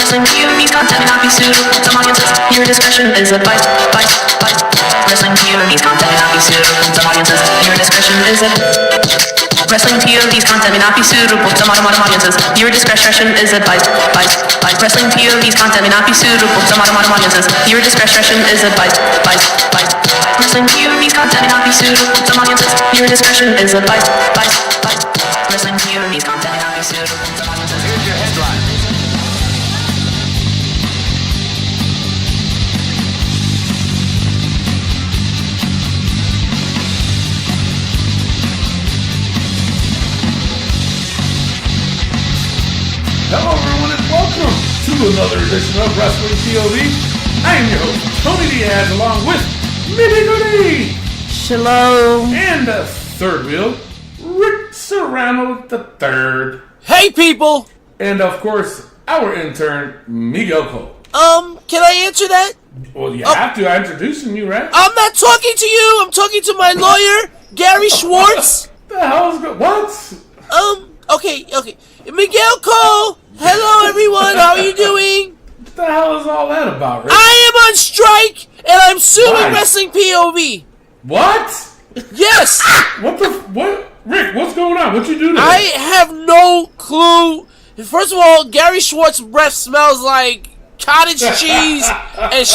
Wrestling POV's content may not be suitable to some audiences. Your discretion is advised. Wrestling POV's content may not be suitable to some audiences. Your discretion is advised. Wrestling POV's content may not be suitable to modern audiences. Your discretion is advised. Wrestling POV's content may not be suitable to modern audiences. Your discretion is advised. Wrestling POV's content may not be suitable to some audiences. Your discretion is advised. Wrestling POV's content may not be suitable to some audiences. Here's your headline. Hello everyone and welcome to another edition of Wrestling POV. I am your host, Tony Diaz, along with Nitty Gritty. Shalom. And the third wheel, Rick Serrano III. Hey people! And of course, our intern, Miguel Cole. Can I answer that? Well, you have to. I'm introducing you, right? I'm not talking to you! I'm talking to my lawyer, Gary Schwartz! The hell's what? Okay. Miguel Cole! Hello everyone, how are you doing? What the hell is all that about, Rick? I am on strike, and I'm suing Why? Wrestling POV. What? Yes! What? Rick, what's going on? What you do today? I have no clue. First of all, Gary Schwartz's breath smells like cottage cheese and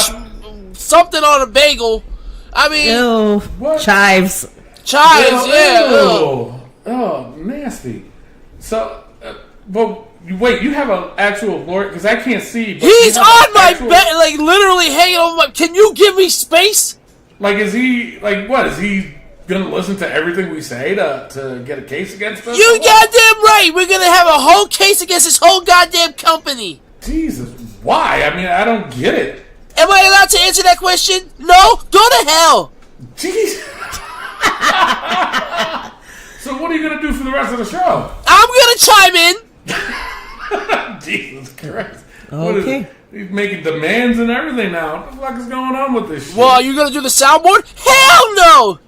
something on a bagel. I mean, Ew. What? Chives. chives, yeah. Ew. Oh, nasty. So, but wait, you have an actual lawyer? Because I can't see. But He's you have on my actual- bed, like literally hanging over my. Can you give me space? Like, is he like what? Is he gonna listen to everything we say to get a case against us? You goddamn right. We're gonna have a whole case against this whole goddamn company. Jesus, why? I mean, I don't get it. Am I allowed to answer that question? No. Go to hell. Jeez. So what are you gonna do for the rest of the show? I'm gonna chime in. Jesus Christ. What is Okay. it? He's making demands and everything now. What the fuck is going on with this shit? Well, are you gonna do the soundboard? Hell no.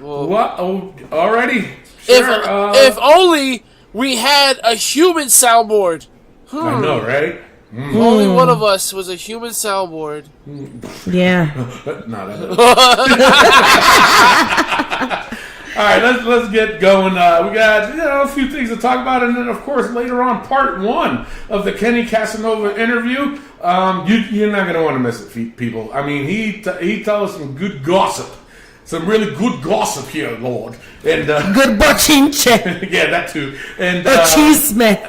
What? Oh, already? Sure. If only we had a human soundboard. I know, right? If only one of us was a human soundboard. Yeah. No, All right, let's get going. We got a few things to talk about, and then of course later on, part one of the Kenny Casanova interview. You're not gonna want to miss it, people. I mean, he tells us some good gossip, some really good gossip here, Lord, and Good bochinche. yeah, that too, and Chisme.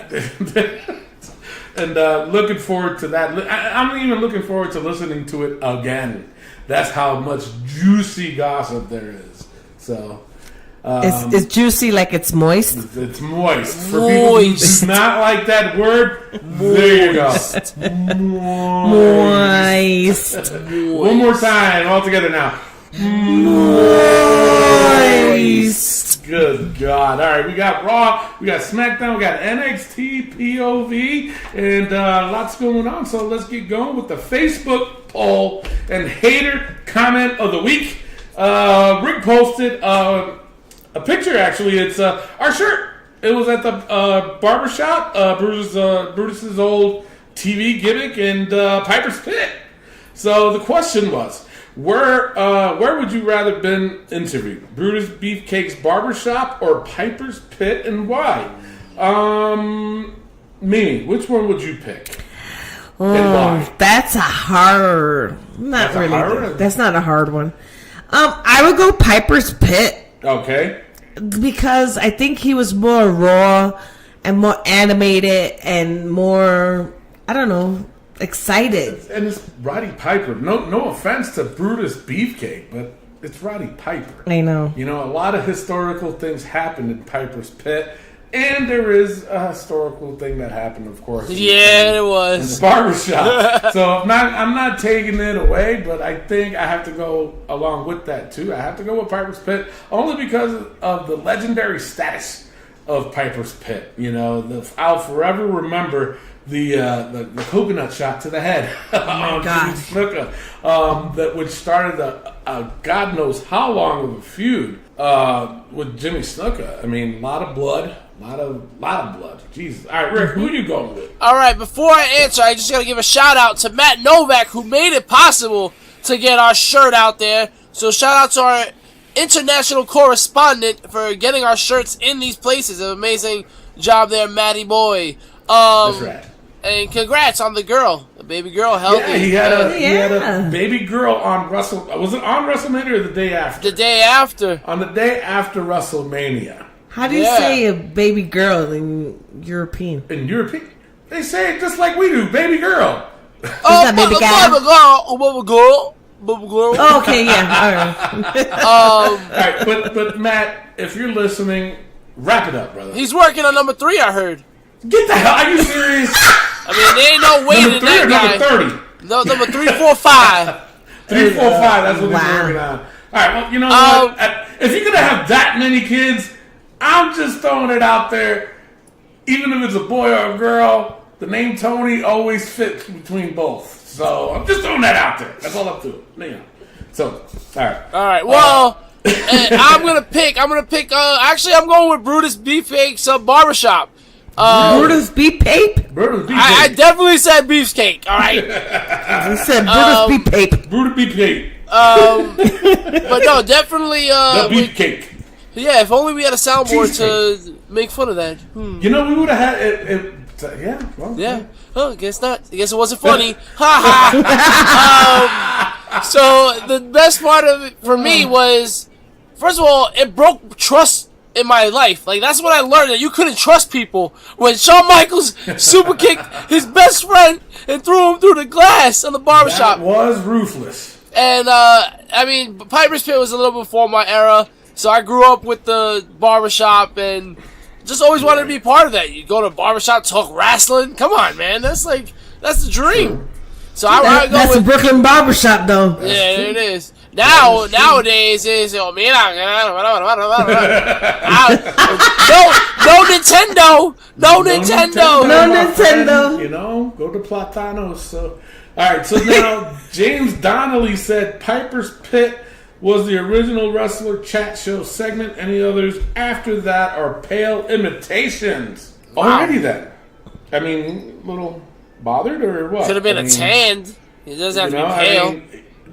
and looking forward to that. I'm even looking forward to listening to it again. That's how much juicy gossip there is. So. It's juicy like it's moist. It's moist. For people who do not like that word, there you go. Moist. One more time, all together now. Moist. Good God. All right, we got Raw, we got SmackDown, we got NXT, POV, and lots going on. So let's get going with the Facebook poll and hater comment of the week. Rick posted a picture, actually. It's our shirt. It was at the barbershop, Brutus's old TV gimmick, and Piper's Pit. So the question was, where would you rather been interviewed? Brutus Beefcake's barbershop or Piper's Pit, and why? Mimi, which one would you pick? And why? That's a hard. Not That's a really. hard? That's not a hard one. I would go Piper's Pit. Okay. Because I think he was more raw and more animated and more, I don't know, excited. And it's Roddy Piper. No offense to Brutus Beefcake, but it's Roddy Piper. I know. You know, a lot of historical things happened in Piper's Pit, and there is a historical thing that happened, of course. Yeah, it In was. the barbershop. So I'm not taking it away, but I think I have to go along with that too. I have to go with Piper's Pit only because of the legendary status of Piper's Pit. You know, I'll forever remember the coconut shot to the head. Oh my gosh. Snuka, that which started a God knows how long of a feud with Jimmy Snuka. I mean, a lot of blood, lot of blood. Jesus. All right, Rick, who you going with? All right, before I answer, I just got to give a shout out to Matt Novak, who made it possible to get our shirt out there. So shout out to our international correspondent for getting our shirts in these places. An amazing job there, Matty boy. That's right. And congrats on the girl, the baby girl, healthy. Yeah, he had a baby girl on Was it on WrestleMania or the day after? The day after. On the day after WrestleMania. How do you say a baby girl in European? In European, they say it just like we do, baby girl. Oh, baby girl. Oh, okay, yeah, all right. All right, but Matt, if you're listening, wrap it up, brother. He's working on number 3, I heard. Get the hell! Are you serious? I mean, there ain't no way Number to 3 or that guy. number 30? No, number 3, 4, 5. 3, 4, 5. That's what he's Wow. working on. All right. Well, you know what? If you're gonna have that many kids, I'm just throwing it out there. Even if it's a boy or a girl, the name Tony always fits between both. So I'm just throwing that out there. That's all I'm doing. You know. So, all right. All right. Well, I'm gonna pick. Actually, I'm going with Brutus Beefcake's Barbershop. Brutus Beefcake? Brutus Beefcake. I definitely said beefcake. All right. You said Brutus Beefcake. Brutus Beefcake. But no, definitely. The Beefcake. Yeah, if only we had a soundboard Cheesecake. to make fun of that. You know, we would have had it. Yeah. Well, Yeah. Oh, guess not. I guess it wasn't funny. Ha ha. So the best part of it for me was, first of all, it broke trust in my life. Like, that's when I learned that you couldn't trust people. When Shawn Michaels super kicked his best friend and threw him through the glass on the barbershop. That was ruthless. And, I mean, Piper's Pit was a little before my era, so I grew up with the barbershop and just always wanted to be part of that. You go to a barbershop, talk wrestling. Come on, man. That's the dream. So I go That's with... a Brooklyn barbershop, though. Yeah, it is. Nowadays is no Nintendo, no Nintendo. No my Nintendo. friend. You know, go to Platanos. So, all right. So now James Donnelly said Piper's Pit was the original wrestler chat show segment. Any others after that are pale imitations. Already then. I mean, little bothered or what? Could have been I a mean, tanned. It doesn't have to be pale.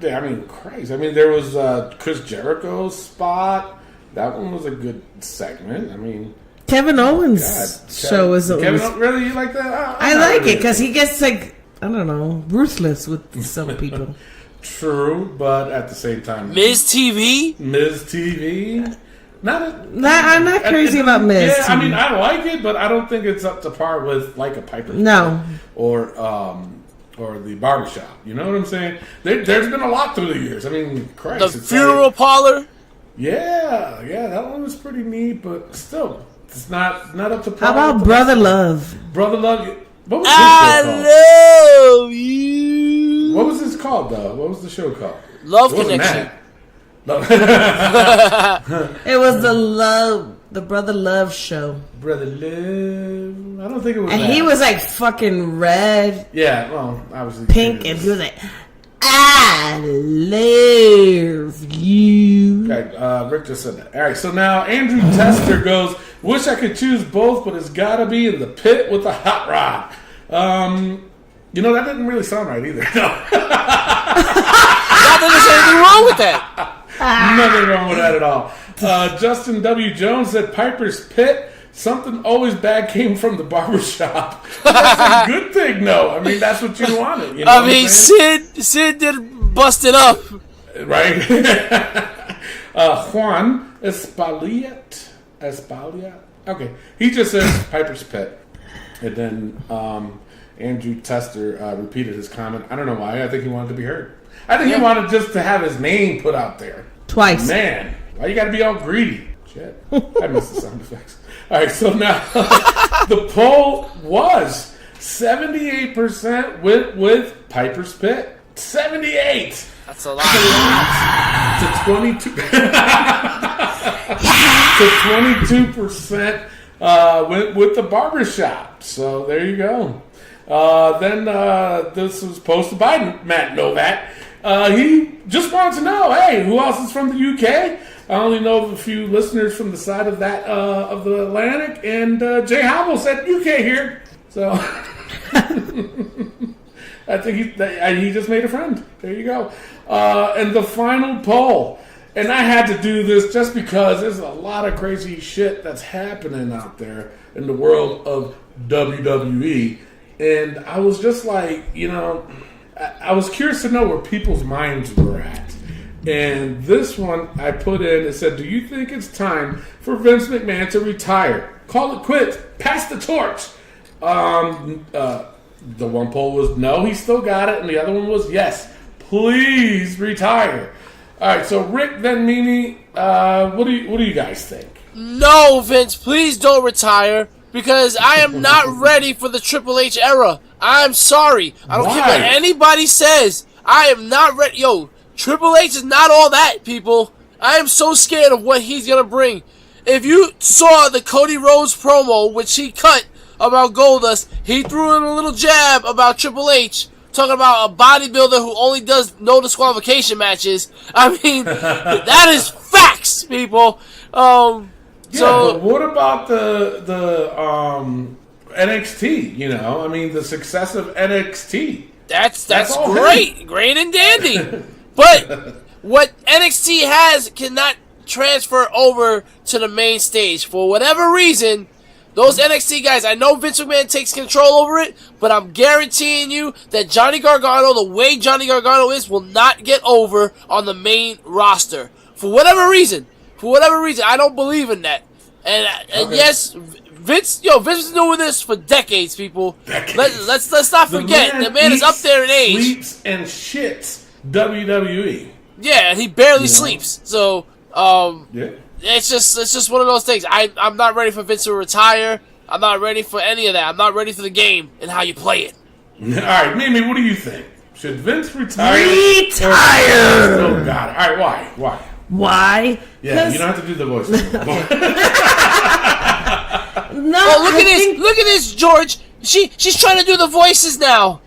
I mean, Christ. I mean, there was Chris Jericho's spot. That one was a good segment. I mean, Kevin Owens' God, show is really, you like that? I like it because he gets like, I don't know, ruthless with some people. True, but at the same time, Miz TV. I'm not crazy about Miz. Yeah, I mean, I like it, but I don't think it's up to par with like a Piper. No. Or the barbershop. You know what I'm saying? There's been a lot through the years. I mean, Christ. The it's funeral like, parlor. Yeah, that one was pretty neat, but still, it's not up to par. How about with Brother Love? Brother Love? What was I love you. What was this called, though? What was the show called? Love It wasn't Connection. that. It was the Brother Love show. Brother Love. I don't think it was And that. he was like fucking red, Yeah, well, obviously. pink, and he was like, I love you. Okay, Rick just said that. All right, so now Andrew Tester goes, wish I could choose both, but it's got to be in the pit with the hot rod. You know, that didn't really sound right either. No. Not that there's anything wrong with that. Nothing wrong with that at all. Justin W. Jones said Piper's Pit. Something always bad came from the barbershop. That's a good thing, though. I mean, that's what you wanted. You know I mean, Sid did bust it up. right? Juan Espaliat. Okay, he just says Piper's Pit, and then Andrew Tester repeated his comment. I don't know why. I think he wanted to be heard. I think he wanted just to have his name put out there. Twice. Man, why you got to be all greedy? Shit, I missed the sound effects. All right, so now the poll was 78% with Piper's Pit. 78 That's a lot. to 22 to 22% with the barbershop. So there you go. Then this was posted by Matt Novak. He just wanted to know, hey, who else is from the UK? I only know of a few listeners from the side of that of the Atlantic, and Jay Hobble said UK here. So I think he just made a friend. There you go. And the final poll. And I had to do this just because there's a lot of crazy shit that's happening out there in the world of WWE. And I was just like, I was curious to know where people's minds were at. And this one I put in, it said, do you think it's time for Vince McMahon to retire? Call it quits. Pass the torch. The one poll was no, he still got it. And the other one was yes, please retire. All right, so Rick, then Mimi, what do you guys think? No, Vince, please don't retire because I am not ready for the Triple H era. I'm sorry. I don't care what anybody says. I am not ready. Yo, Triple H is not all that, people. I am so scared of what he's gonna bring. If you saw the Cody Rhodes promo, which he cut about Goldust, he threw in a little jab about Triple H. Talking about a bodybuilder who only does no disqualification matches. I mean, that is facts, people. So but what about the NXT? I mean, the success of NXT. That's great, great and dandy. But what NXT has cannot transfer over to the main stage for whatever reason. Those NXT guys, I know Vince McMahon takes control over it, but I'm guaranteeing you that Johnny Gargano, the way Johnny Gargano is, will not get over on the main roster. For whatever reason, I don't believe in that. And Okay. yes, Vince is doing this for decades, people. Decades. Let's not forget, the man is up there in age. Sleeps and shits WWE. Yeah, and he barely sleeps. So, Yeah. It's just one of those things. I'm not ready for Vince to retire. I'm not ready for any of that. I'm not ready for the game and how you play it. All right, Mimi, what do you think? Should Vince retire? Retire! Oh, God. All right, why? Why? Yeah, you don't have to do the voice. No. Oh, look at this, George. She's trying to do the voices now.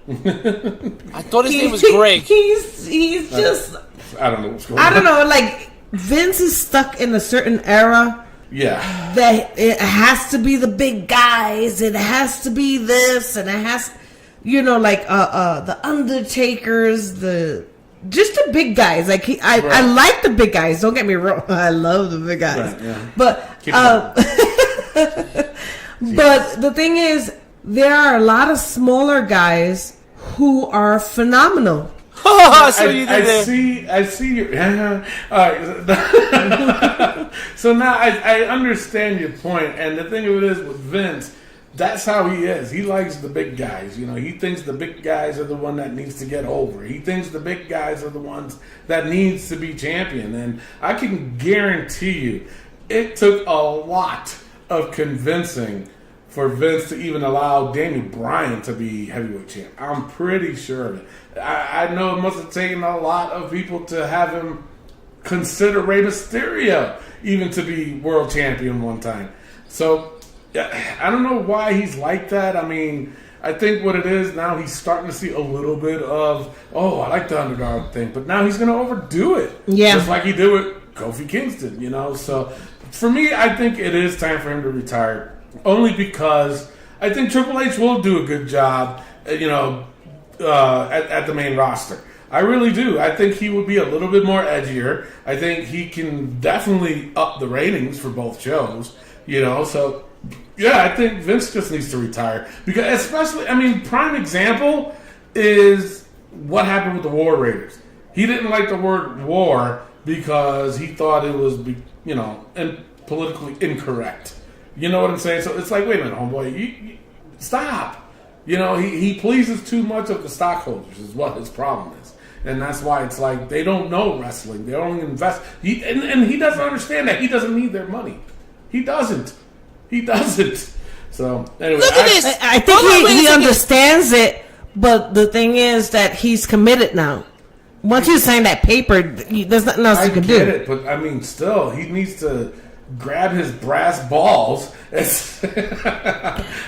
I thought his name was Greg. He's just. I don't know what's going on. I don't know. Like Vince is stuck in a certain era. Yeah. That it has to be the big guys. It has to be this, and it has, like the Undertakers, just the big guys. Like I like the big guys. Don't get me wrong. I love the big guys. Right, yeah. But Keep it but the thing is, there are a lot of smaller guys who are phenomenal. So you did that. I see your. All right. So now I understand your point, and the thing of it is with Vince, that's how he is. He likes the big guys. He thinks the big guys are the one that needs to get over. He thinks the big guys are the ones that needs to be champion, and I can guarantee you, it took a lot of convincing for Vince to even allow Daniel Bryan to be heavyweight champ. I'm pretty sure of it. I know it must have taken a lot of people to have him consider Rey Mysterio even to be world champion one time. So I don't know why he's like that. I mean, I think what it is now, he's starting to see a little bit of, I like the underdog thing, but now he's going to overdo it. Yeah. Just like he did with Kofi Kingston, So for me, I think it is time for him to retire. Only because I think Triple H will do a good job, at the main roster. I really do. I think he would be a little bit more edgier. I think he can definitely up the ratings for both shows, So, yeah, I think Vince just needs to retire. Because especially, prime example is what happened with the War Raiders. He didn't like the word war because he thought it was, politically incorrect. You know what I'm saying? So it's like, wait a minute, homeboy, you stop. He pleases too much of the stockholders is what his problem is. And that's why it's like they don't know wrestling. They don't invest. And he doesn't understand that. He doesn't need their money. He doesn't. So, anyway. Look at this. I think he understands it, but the thing is that he's committed now. Once you sign that paper, there's nothing else you can do. I get it, but still, he needs to grab his brass balls. I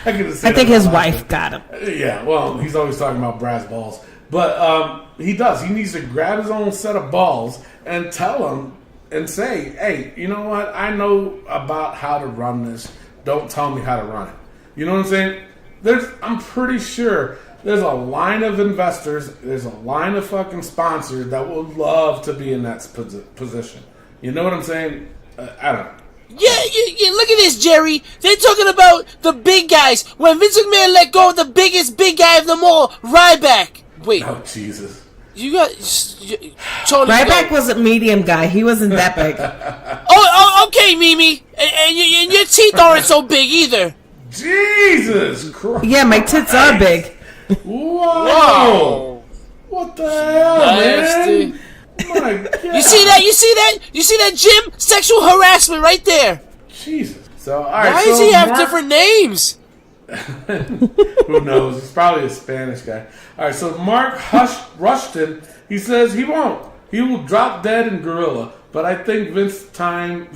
think his wife got him. Yeah, well, he's always talking about brass balls. But he does. He needs to grab his own set of balls and tell them, and say, hey, you know what? I know about how to run this. Don't tell me how to run it. You know what I'm saying? I'm pretty sure there's a line of investors, there's a line of fucking sponsors that would love to be in that position. You know what I'm saying? I don't know. Yeah, look at this, Jerry. They're talking about the big guys. When Vince McMahon let go of the biggest big guy of them all, Ryback. Wait, Oh, Jesus. you got Tony. Ryback was a medium guy. He wasn't that big. Oh, okay, Mimi. And your teeth aren't so big either. Jesus Christ. Yeah, my tits are big. Whoa. What the hell, Nasty. man? My God. You see that? You see that, Jim? Sexual harassment right there. Jesus. So, all right. Why so does he have Mark- different names? Who knows? He's probably a Spanish guy. All right, so Mark Rushton, he says he won't. He will drop dead in Gorilla, but I think Vince's time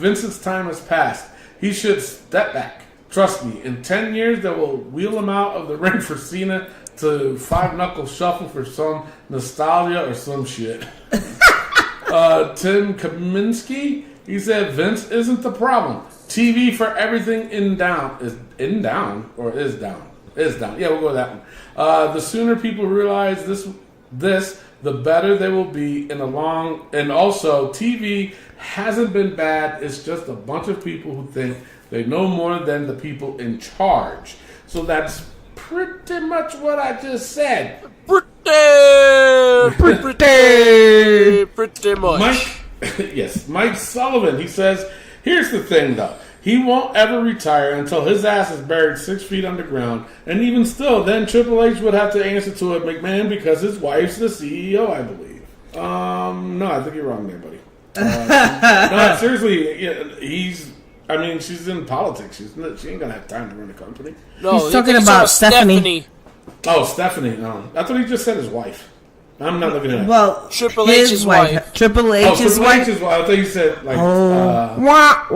has passed. He should step back. Trust me, in 10 years, they will wheel him out of the ring for Cena to five-knuckle shuffle for some nostalgia or some shit. Tim Kaminsky, he said Vince isn't the problem. TV for everything is down. Yeah, we'll go with that one. The sooner people realize this, the better they will be in the long. And also, TV hasn't been bad. It's just a bunch of people who think they know more than the people in charge. So that's pretty much what I just said. Pretty much. Mike Sullivan, he says, here's the thing though. He won't ever retire until his ass is buried 6 feet underground. And even still, then Triple H would have to answer to it, McMahon, because his wife's the CEO, I believe. No, I think you're wrong there, buddy. No, seriously, she's in politics. She ain't gonna have time to run a company. No, He's talking about Stephanie. Oh, Stephanie. No, I thought he just said his wife. I'm not looking at it. Well, Triple his H's wife. Triple Oh, H's Triple wife. H's wife. I thought you said like. Wah, what's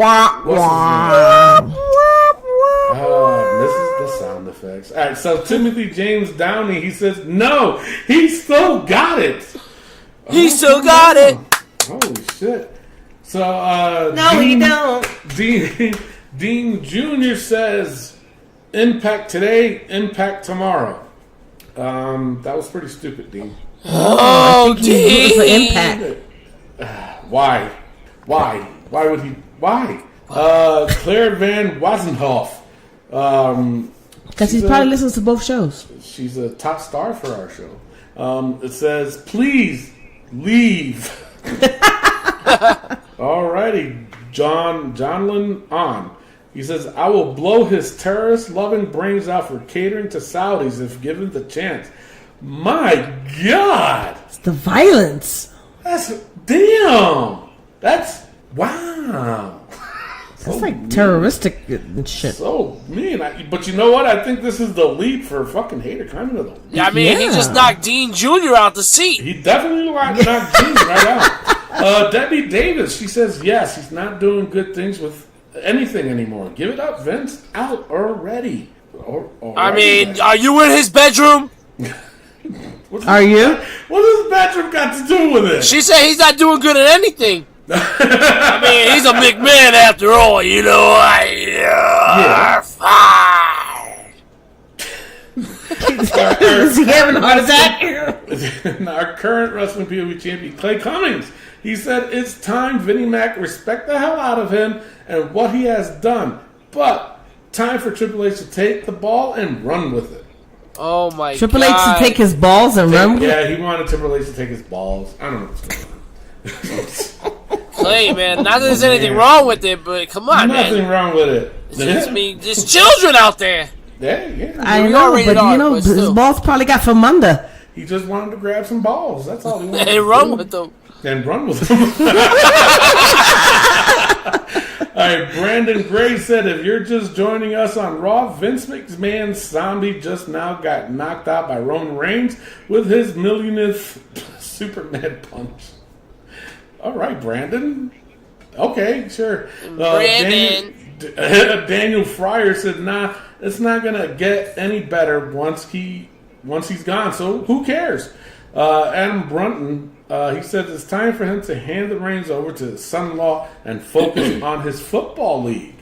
wah. This is the sound effects. All right, so Timothy James Downey, he says no, he still got it. He still got it. Holy shit! So No, you don't. Dean Jr. says impact today, impact tomorrow. That was pretty stupid, Dean. Oh, He did it for impact. Why? Why would he? Why? Claire Van Wasenhoff. Because he probably listens to both shows. She's a top star for our show. It says, please leave. Alrighty, Johnlin on. He says, I will blow his terrorist-loving brains out for catering to Saudis if given the chance. My God! It's the violence. Damn! That's, wow. That's like terroristic and shit. So mean. But you know what? I think this is the lead for fucking Hater coming to the lead. I mean, he Yeah. just knocked Dean Jr. out the seat. He definitely knocked Gene right out. Debbie Davis, she says, yes, he's not doing good things with anything anymore. Give it up, Vince. Out already. I mean, are you in his bedroom? Are you? What does the bedroom got to do with it? She said he's not doing good at anything. I mean, he's a McMahon after all, you know. Is he having a heart attack? Our current Wrestling POV champion, Clay Cummings, he said, it's time, Vinnie Mac, respect the hell out of him and what he has done. But time for Triple H to take the ball and run with it. Oh my god. Triple H to take his balls and run with it? Yeah, he wanted Triple H to take his balls. I don't know what's going on. Clay, man. Not that there's anything wrong with it, but come on, Nothing man. wrong with it. I mean, there's children out there. Yeah. I We know, are rated but R, you know, but his still. balls probably got from under. He just wanted to grab some balls. That's all he wanted They to run do. with them. And run with them. All right, Brandon Gray said, if you're just joining us on Raw, Vince McMahon's zombie just now got knocked out by Roman Reigns with his millionth Superman punch. All right, Brandon. Okay, sure. Brandon. Daniel Fryer said, nah, it's not going to get any better once he's gone, so who cares? Adam Brunton, he said it's time for him to hand the reins over to his son-in-law and focus on his football league.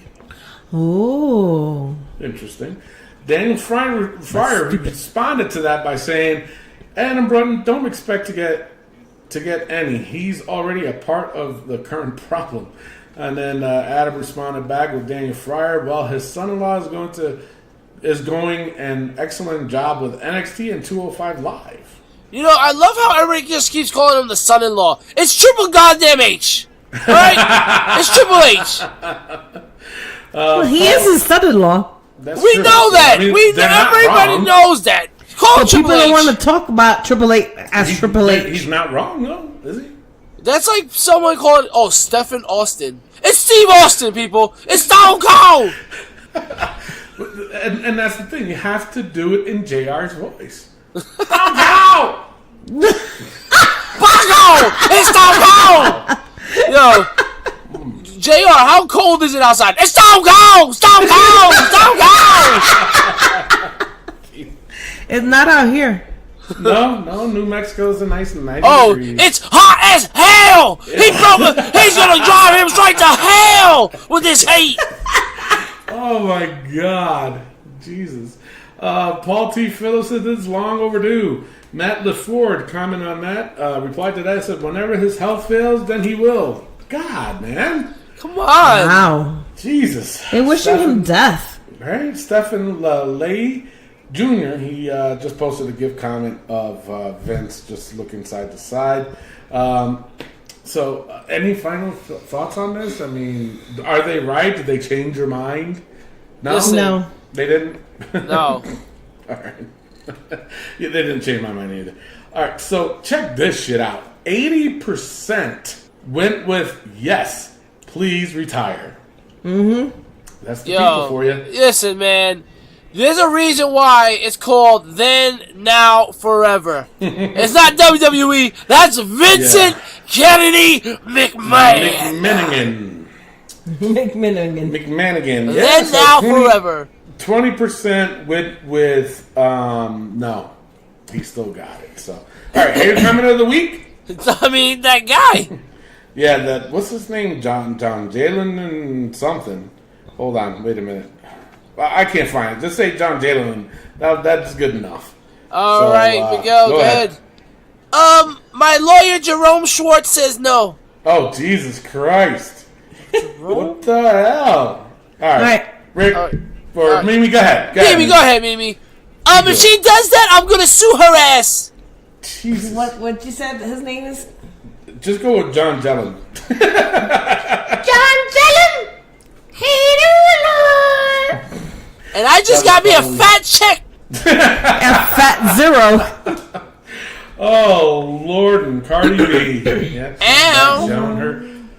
Ooh. Interesting. Daniel Fryer responded to that by saying, Adam Brunton, don't expect to get any. He's already a part of the current problem. And then Adam responded back with Daniel Fryer, well, his son-in-law is going an excellent job with NXT and 205 Live. You know, I love how everybody just keeps calling him the son-in-law. It's Triple Goddamn H. Alright? It's Triple H. Well, he is his son-in-law. That's We true. know that. I mean, they're not Everybody wrong. knows that. Call But people Triple H. don't want to talk about Triple H as Triple H. He's not wrong, though, is he? That's like someone calling, Stephen Austin. It's Steve Austin, people. It's Stone Cold. And that's the thing. You have to do it in JR's voice. How? Paco! It's Stone Cold! Yo, JR, how cold is it outside? It's Stone Cold! Stone Cold! Stone Cold! It's not out here. No. New Mexico's a nice 90 Oh, degrees. it's hot as hell! He's gonna drive him straight to hell with this heat! Oh my God, Jesus! Paul T. Phillips said this is long overdue. Matt LaFord commented on that. Replied to that, said, "Whenever his health fails, then he will." God, man, Come on! Wow. Jesus! They wishing him death. Right, Stephen Lay Jr. He just posted a gift comment of Vince just looking side to side. So, any final thoughts on this? I mean, are they right? Did they change their mind? No, Listen. No. they didn't. No. All right. Yeah, they didn't change my mind either. All right, so check this shit out. 80% went with yes, please retire. Mm-hmm. That's the people for you. Listen, man. There's a reason why it's called Then, Now, Forever. It's not WWE. That's Vincent Kennedy McMahon. McManigan. McMinigan. Yeah, Then, so Now, 20 Forever. 20% went with no. He still got it. So, all right, here's comment of the week. I mean, that guy. Yeah, that what's his name? John Jalen and something. Hold on, wait a minute. I can't find it. Just say John Jalen. That's good enough. All right, Miguel, go ahead. My lawyer Jerome Schwartz says no. Oh, Jesus Christ! What the hell? All right, Right. Rick All right. or All right. Mimi, go ahead. Mimi, go ahead, Mimi. If she does that, I'm gonna sue her ass. Jesus. What you said his name is? Just go with John Jalen. John Jalen. And I just got me a fat check. Fat Zero. Oh, Lord, and Cardi B. Yeah, Ow.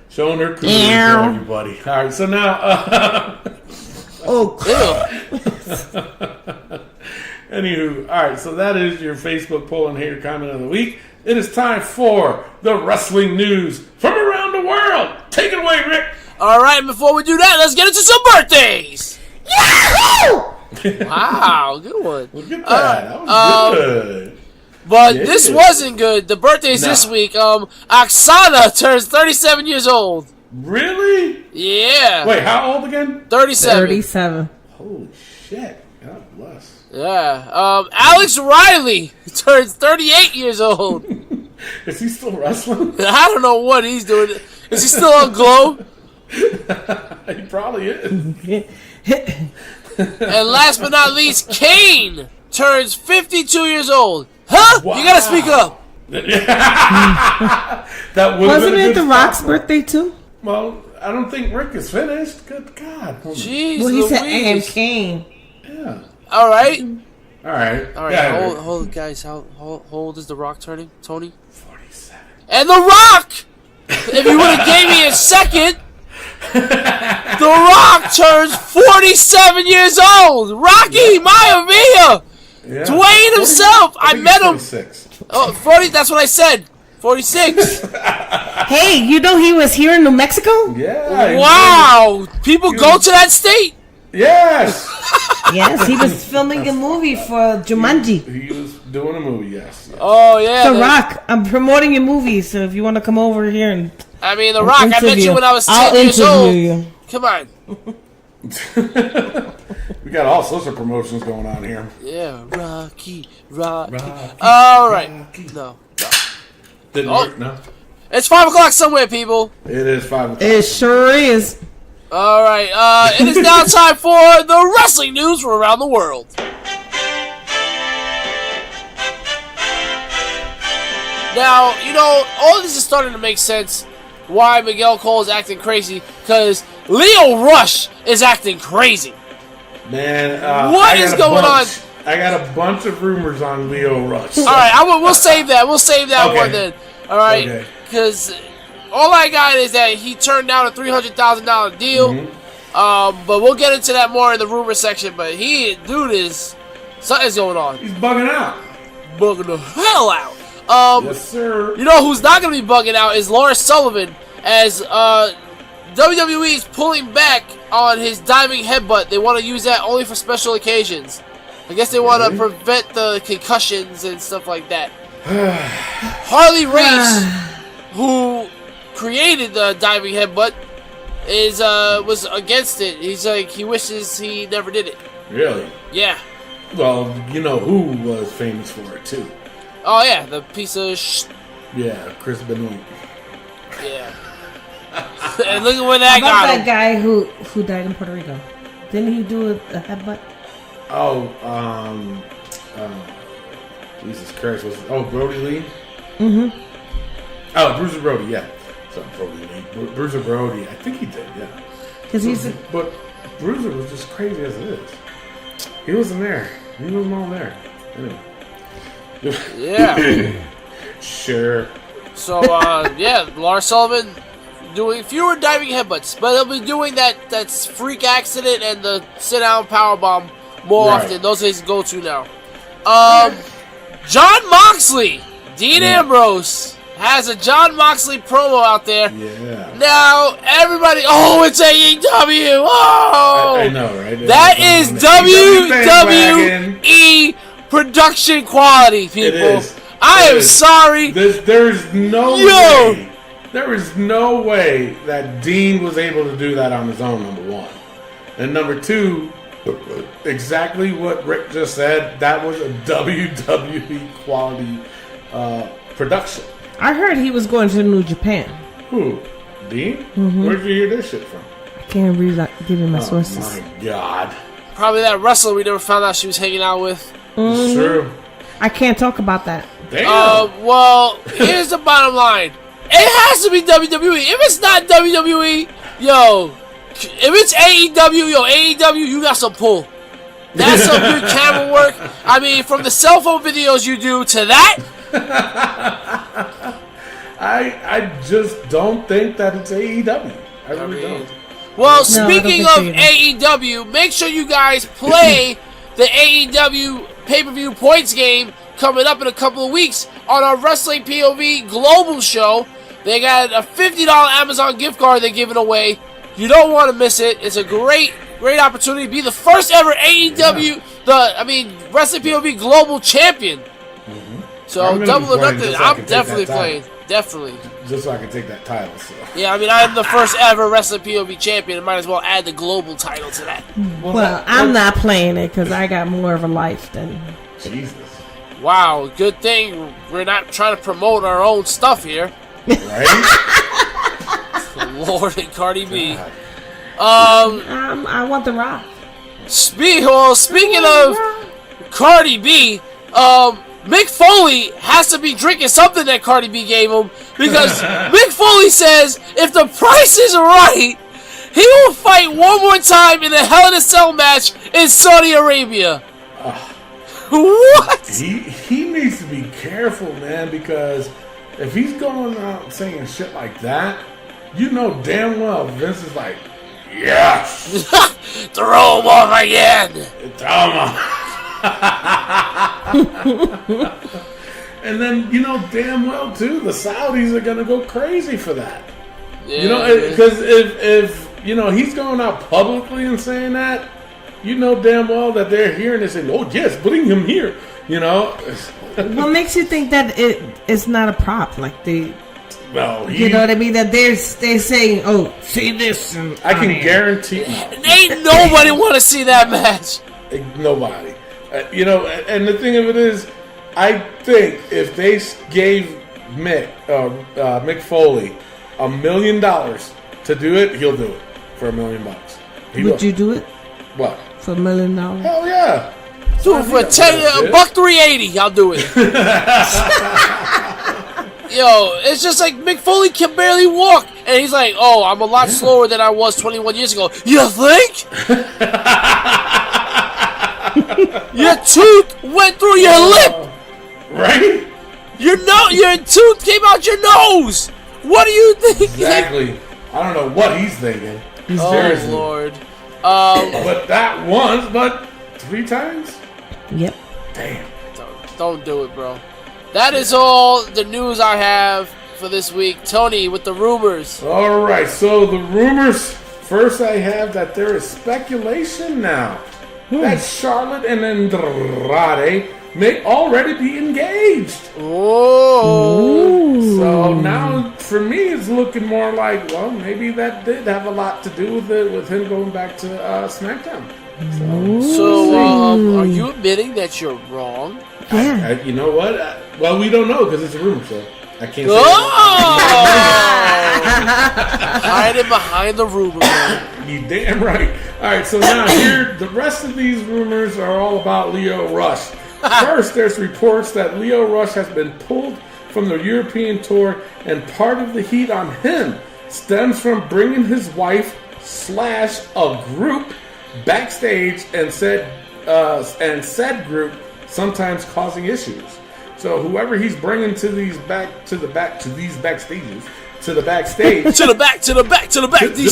showing her cooties to Ow. everybody. All right, so now, Oh, Ew. anywho, all right, so that is your Facebook poll and hater comment of the week. It is time for the wrestling news from around the world. Take it away, Rick. All right, before we do that, let's get into some birthdays. Yahoo! Wow, good one. Look at that. That was good. But Yeah. this wasn't good. The birthdays this No. week. Oksana turns 37 years old. Really? Yeah. Wait, how old again? 37. 37. Holy shit. God bless. Yeah. Alex Riley turns 38 years old. Is he still wrestling? I don't know what he's doing. Is he still on Glow? He probably is. And last but not least, Kane turns 52 years old. Huh? Wow. You gotta speak up. That would Wasn't been a it good The Rock's stop. birthday too? Well, I don't think Rick is finished. Good God. Hold on. Jeez, Well, he said and Louise. Kane. Yeah. All right. All right. All right. Yeah, Hold, guys. How old is The Rock turning? Tony? 47. And The Rock! If you would have gave me a second, The Rock turns 47 years old! Rocky Maivia! Yeah. Dwayne himself! I think met he's him! 46. Oh, 40, that's what I said. 46. Hey, you know he was here in New Mexico? Yeah. Wow! People go to that state? Yes. Yes, he was filming a movie for Jumanji. He was doing a movie. Yes. Oh yeah, The Rock. I'm promoting your movie, so if you want to come over here and I mean, The Rock. I met interview- you when I was 10 I'll years interview old. you. Come on. We got all sorts of promotions going on here. Yeah, Rocky. All right. No. Didn't Oh. work. No. It's 5 o'clock somewhere, people. It is 5 o'clock. It sure is. All right. It is now time for the wrestling news from around the world. Now, all this is starting to make sense why Miguel Cole is acting crazy, because Leo Rush is acting crazy. Man, What I got is a going bunch- I got a bunch of rumors on Leo Rush. All right, we'll save that. We'll save that Okay. one then. All right, Okay. because all I got is that he turned down a $300,000 deal. Mm-hmm. But we'll get into that more in the rumor section. But something's going on. He's bugging out. Bugging the hell out. Yes, sir. You know who's not going to be bugging out is Lawrence Sullivan, as WWE is pulling back on his diving headbutt. They want to use that only for special occasions. I guess they want to Really? prevent the concussions and stuff like that. Harley Race, who created the diving headbutt, was against it. He's like, he wishes he never did it. Really? Yeah. Well, you know who was famous for it too? Oh yeah, the piece of Yeah, Chris Benoit. yeah. And look at where that About got that him. guy who died in Puerto Rico. Didn't he do a headbutt? Oh, Jesus Christ, Brody Lee? Mm-hmm. Oh, Bruiser Brody, yeah. So Brody Lee. Bruiser Brody, I think he did, yeah. Because he's But Bruiser was just crazy as it is. He wasn't there. He wasn't all there. Anyway. Yeah. Sure. So yeah, Lars Sullivan doing fewer diving headbutts, but he'll be doing that freak accident and the sit down power bomb more Right. often. Those are his go to now. John Moxley, Dean Ambrose has a John Moxley promo out there. Yeah. Now everybody, it's AEW. Oh, I know, right? that is bandwagon. WWE production quality, people. is. I It am is. sorry. There's no Yo! way. There is no way that Dean was able to do that on his own, number one. And number two, exactly what Rick just said, that was a WWE quality production. I heard he was going to New Japan. Who? Dean? Mm-hmm. Where'd you hear this shit from? I can't give you my sources. Oh my God. Probably that wrestler we never found out she was hanging out with. It's true. I can't talk about that. Damn. Well, here's the bottom line. It has to be WWE. If it's not WWE, yo, if it's AEW, AEW, you got some pull. That's some good camera work. I mean, from the cell phone videos you do to that, I just don't think that it's AEW. I really don't. well, No, I speaking don't of think so AEW, make sure you guys play the AEW pay-per-view points game coming up in a couple of weeks on our Wrestling POV Global show. They got a $50 Amazon gift card they're giving away. You don't want to miss it. It's a great opportunity to be the first ever AEW, Wrestling POV Global Champion. So I'm gonna double be or playing nothing. just so I I'm can take definitely that title. playing. Definitely. Just so I can take that title. So. Yeah, I'm the first ever Wrestling POV champion. I might as well add the global title to that. Well, I'm not playing it because I got more of a life than. Jesus. Wow, good thing we're not trying to promote our own stuff here. Right? Lord and Cardi B. I want the Rock. Speaking of Cardi B, Mick Foley has to be drinking something that Cardi B gave him, because Mick Foley says if the price is right, he will fight one more time in a Hell in a Cell match in Saudi Arabia. What? He needs to be careful, man, because if he's going out saying shit like that, you know damn well Vince is like, yes! Throw him off again! Throw him off. And then, you know damn well, too, the Saudis are going to go crazy for that. Yeah, You know, because if he's going out publicly and saying that, you know damn well that they're here and they're saying, "Oh yes, bring him here." You know. What makes you think that it's not a prop? Like they, Well, you know what I mean? That they're saying, "Oh, see this." And I can guarantee. Ain't nobody want to see that match. Nobody. You know, and the thing of it is, I think if they gave Mick Foley $1 million to do it, he'll do it for $1 million. Would you do it What? for $1 million? Hell yeah! Do it for $1.380. I'll do it. Yo, it's just like Mick Foley can barely walk, and he's like, "Oh, I'm a lot slower than I was 21 years ago." You think? Your tooth went through your lip. Right? Your tooth came out your nose. What do you think? Exactly. I don't know what he's thinking. Oh Seriously. Lord. But that once, but 3 times? Yep. Damn. Don't do it, bro. That is all the news I have for this week. Tony, with the rumors. All right, so the rumors. First, I have that there is speculation now that Charlotte and Andrade may already be engaged. Oh. So now, for me, it's looking more like, well, maybe that did have a lot to do with it, with him going back to SmackDown. So, are you admitting that you're wrong? Yeah. You know what? Well, we don't know because it's a rumor, so I can't say. Hiding behind the rumor, man. You damn right. All right, so now here, the rest of these rumors are all about Lio Rush. First, there's reports that Lio Rush has been pulled from the European tour, and part of the heat on him stems from bringing his wife / a group backstage, and said group sometimes causing issues. So whoever he's bringing to the backstage, these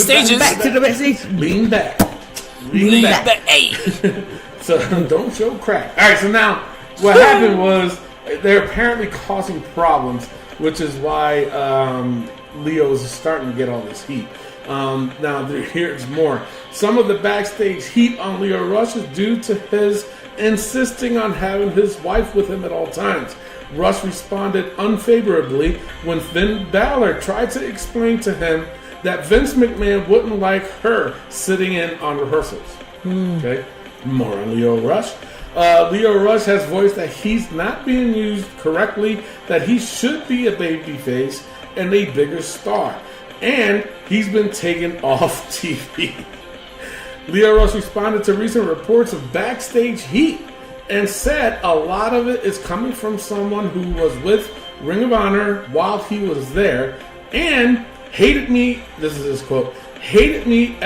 stages. Back to the backstage. lean back. Hey. So don't show crack. All right, so now what happened was they're apparently causing problems, which is why Leo is starting to get all this heat. Now here's more. Some of the backstage heat on Lio Rush is due to his insisting on having his wife with him at all times. Rush responded unfavorably when Finn Balor tried to explain to him that Vince McMahon wouldn't like her sitting in on rehearsals. Okay, more on Lio Rush. Lio Rush has voiced that he's not being used correctly, that he should be a babyface and a bigger star, and he's been taken off TV. Lio Rush responded to recent reports of backstage heat and said a lot of it is coming from someone who was with Ring of Honor while he was there and hated me. This is his quote. Hated me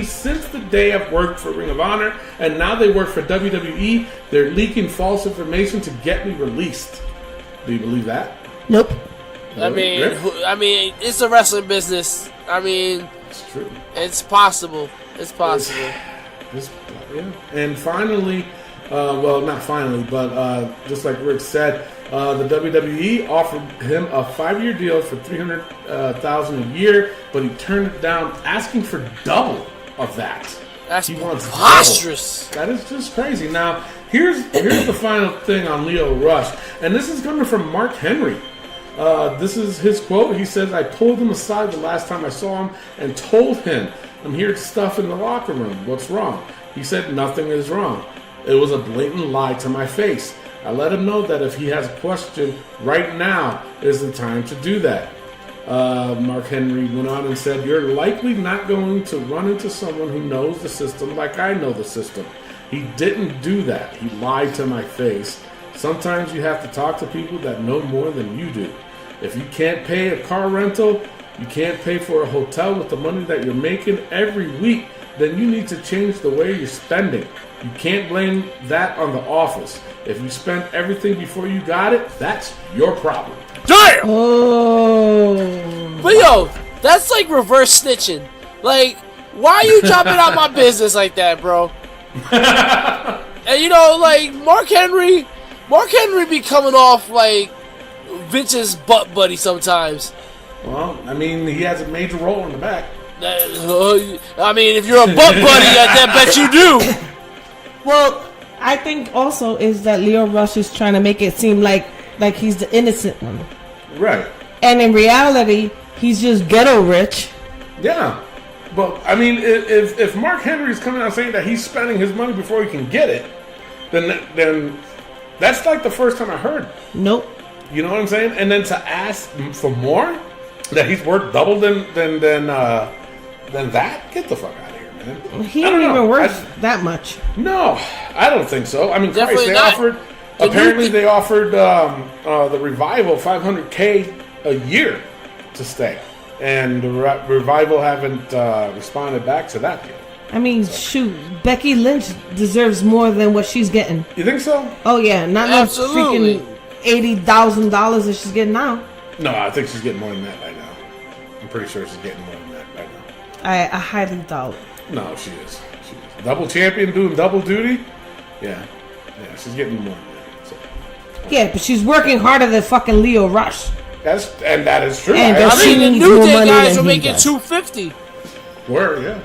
since the day I've worked for Ring of Honor, and now they work for WWE. They're leaking false information to get me released. Do you believe that? Nope. I mean, it's a wrestling business. I mean, It's true. it's possible. It's possible. Yeah. And finally, well, not finally, but just like Rick said, the WWE offered him a 5-year deal for $300,000 a year, but he turned it down, asking for double of that. That's He wants preposterous. double. That is just crazy. Now, here's the final thing on Lio Rush, and this is coming from Mark Henry. This is his quote. He says, "I pulled him aside the last time I saw him and told him, I'm hearing stuff in the locker room. What's wrong?" He said, "Nothing is wrong. It was a blatant lie to my face. I let him know that if he has a question, right now is the time to do that." Mark Henry went on and said, "You're likely not going to run into someone who knows the system like I know the system. He didn't do that. He lied to my face. Sometimes you have to talk to people that know more than you do. If you can't pay a car rental, you can't pay for a hotel with the money that you're making every week, then you need to change the way you're spending. You can't blame that on the office. If you spent everything before you got it, that's your problem." Damn! Oh. But yo, that's like reverse snitching. Like, why are you dropping out my business like that, bro? And you know, like Mark Henry be coming off like Vince's butt buddy sometimes. Well, I mean, he has a major role in the back. I mean, if you're a butt buddy, I bet you do. Well, I think also is that Leo Rush is trying to make it seem like he's the innocent one, Right. and in reality, he's just ghetto rich. Yeah. But, I mean, if Mark Henry's coming out saying that he's spending his money before he can get it, then that's like the first time I heard. Nope. You know what I'm saying? And then to ask for more, that he's worth double than that, get the fuck out of here, man. He I don't ain't know. even worth that much. No, I don't think so. I mean, Definitely Christ, not. apparently they offered the Revival $500K a year to stay, and the Revival haven't responded back to that yet. I mean, shoot, Becky Lynch deserves more than what she's getting. You think so? Oh yeah, not no Absolutely. freaking $80,000 that she's getting now. No, I think she's getting more than that right now. I'm pretty sure she's getting more than that right now. I highly doubt. No, she is. She is. Double champion doing double duty? Yeah. Yeah, she's getting more than that. So. Yeah, but she's working harder than fucking Leo Rush. That is true. And I does I she mean, the needs New more Day money guys than are he making does. $250. Word, yeah.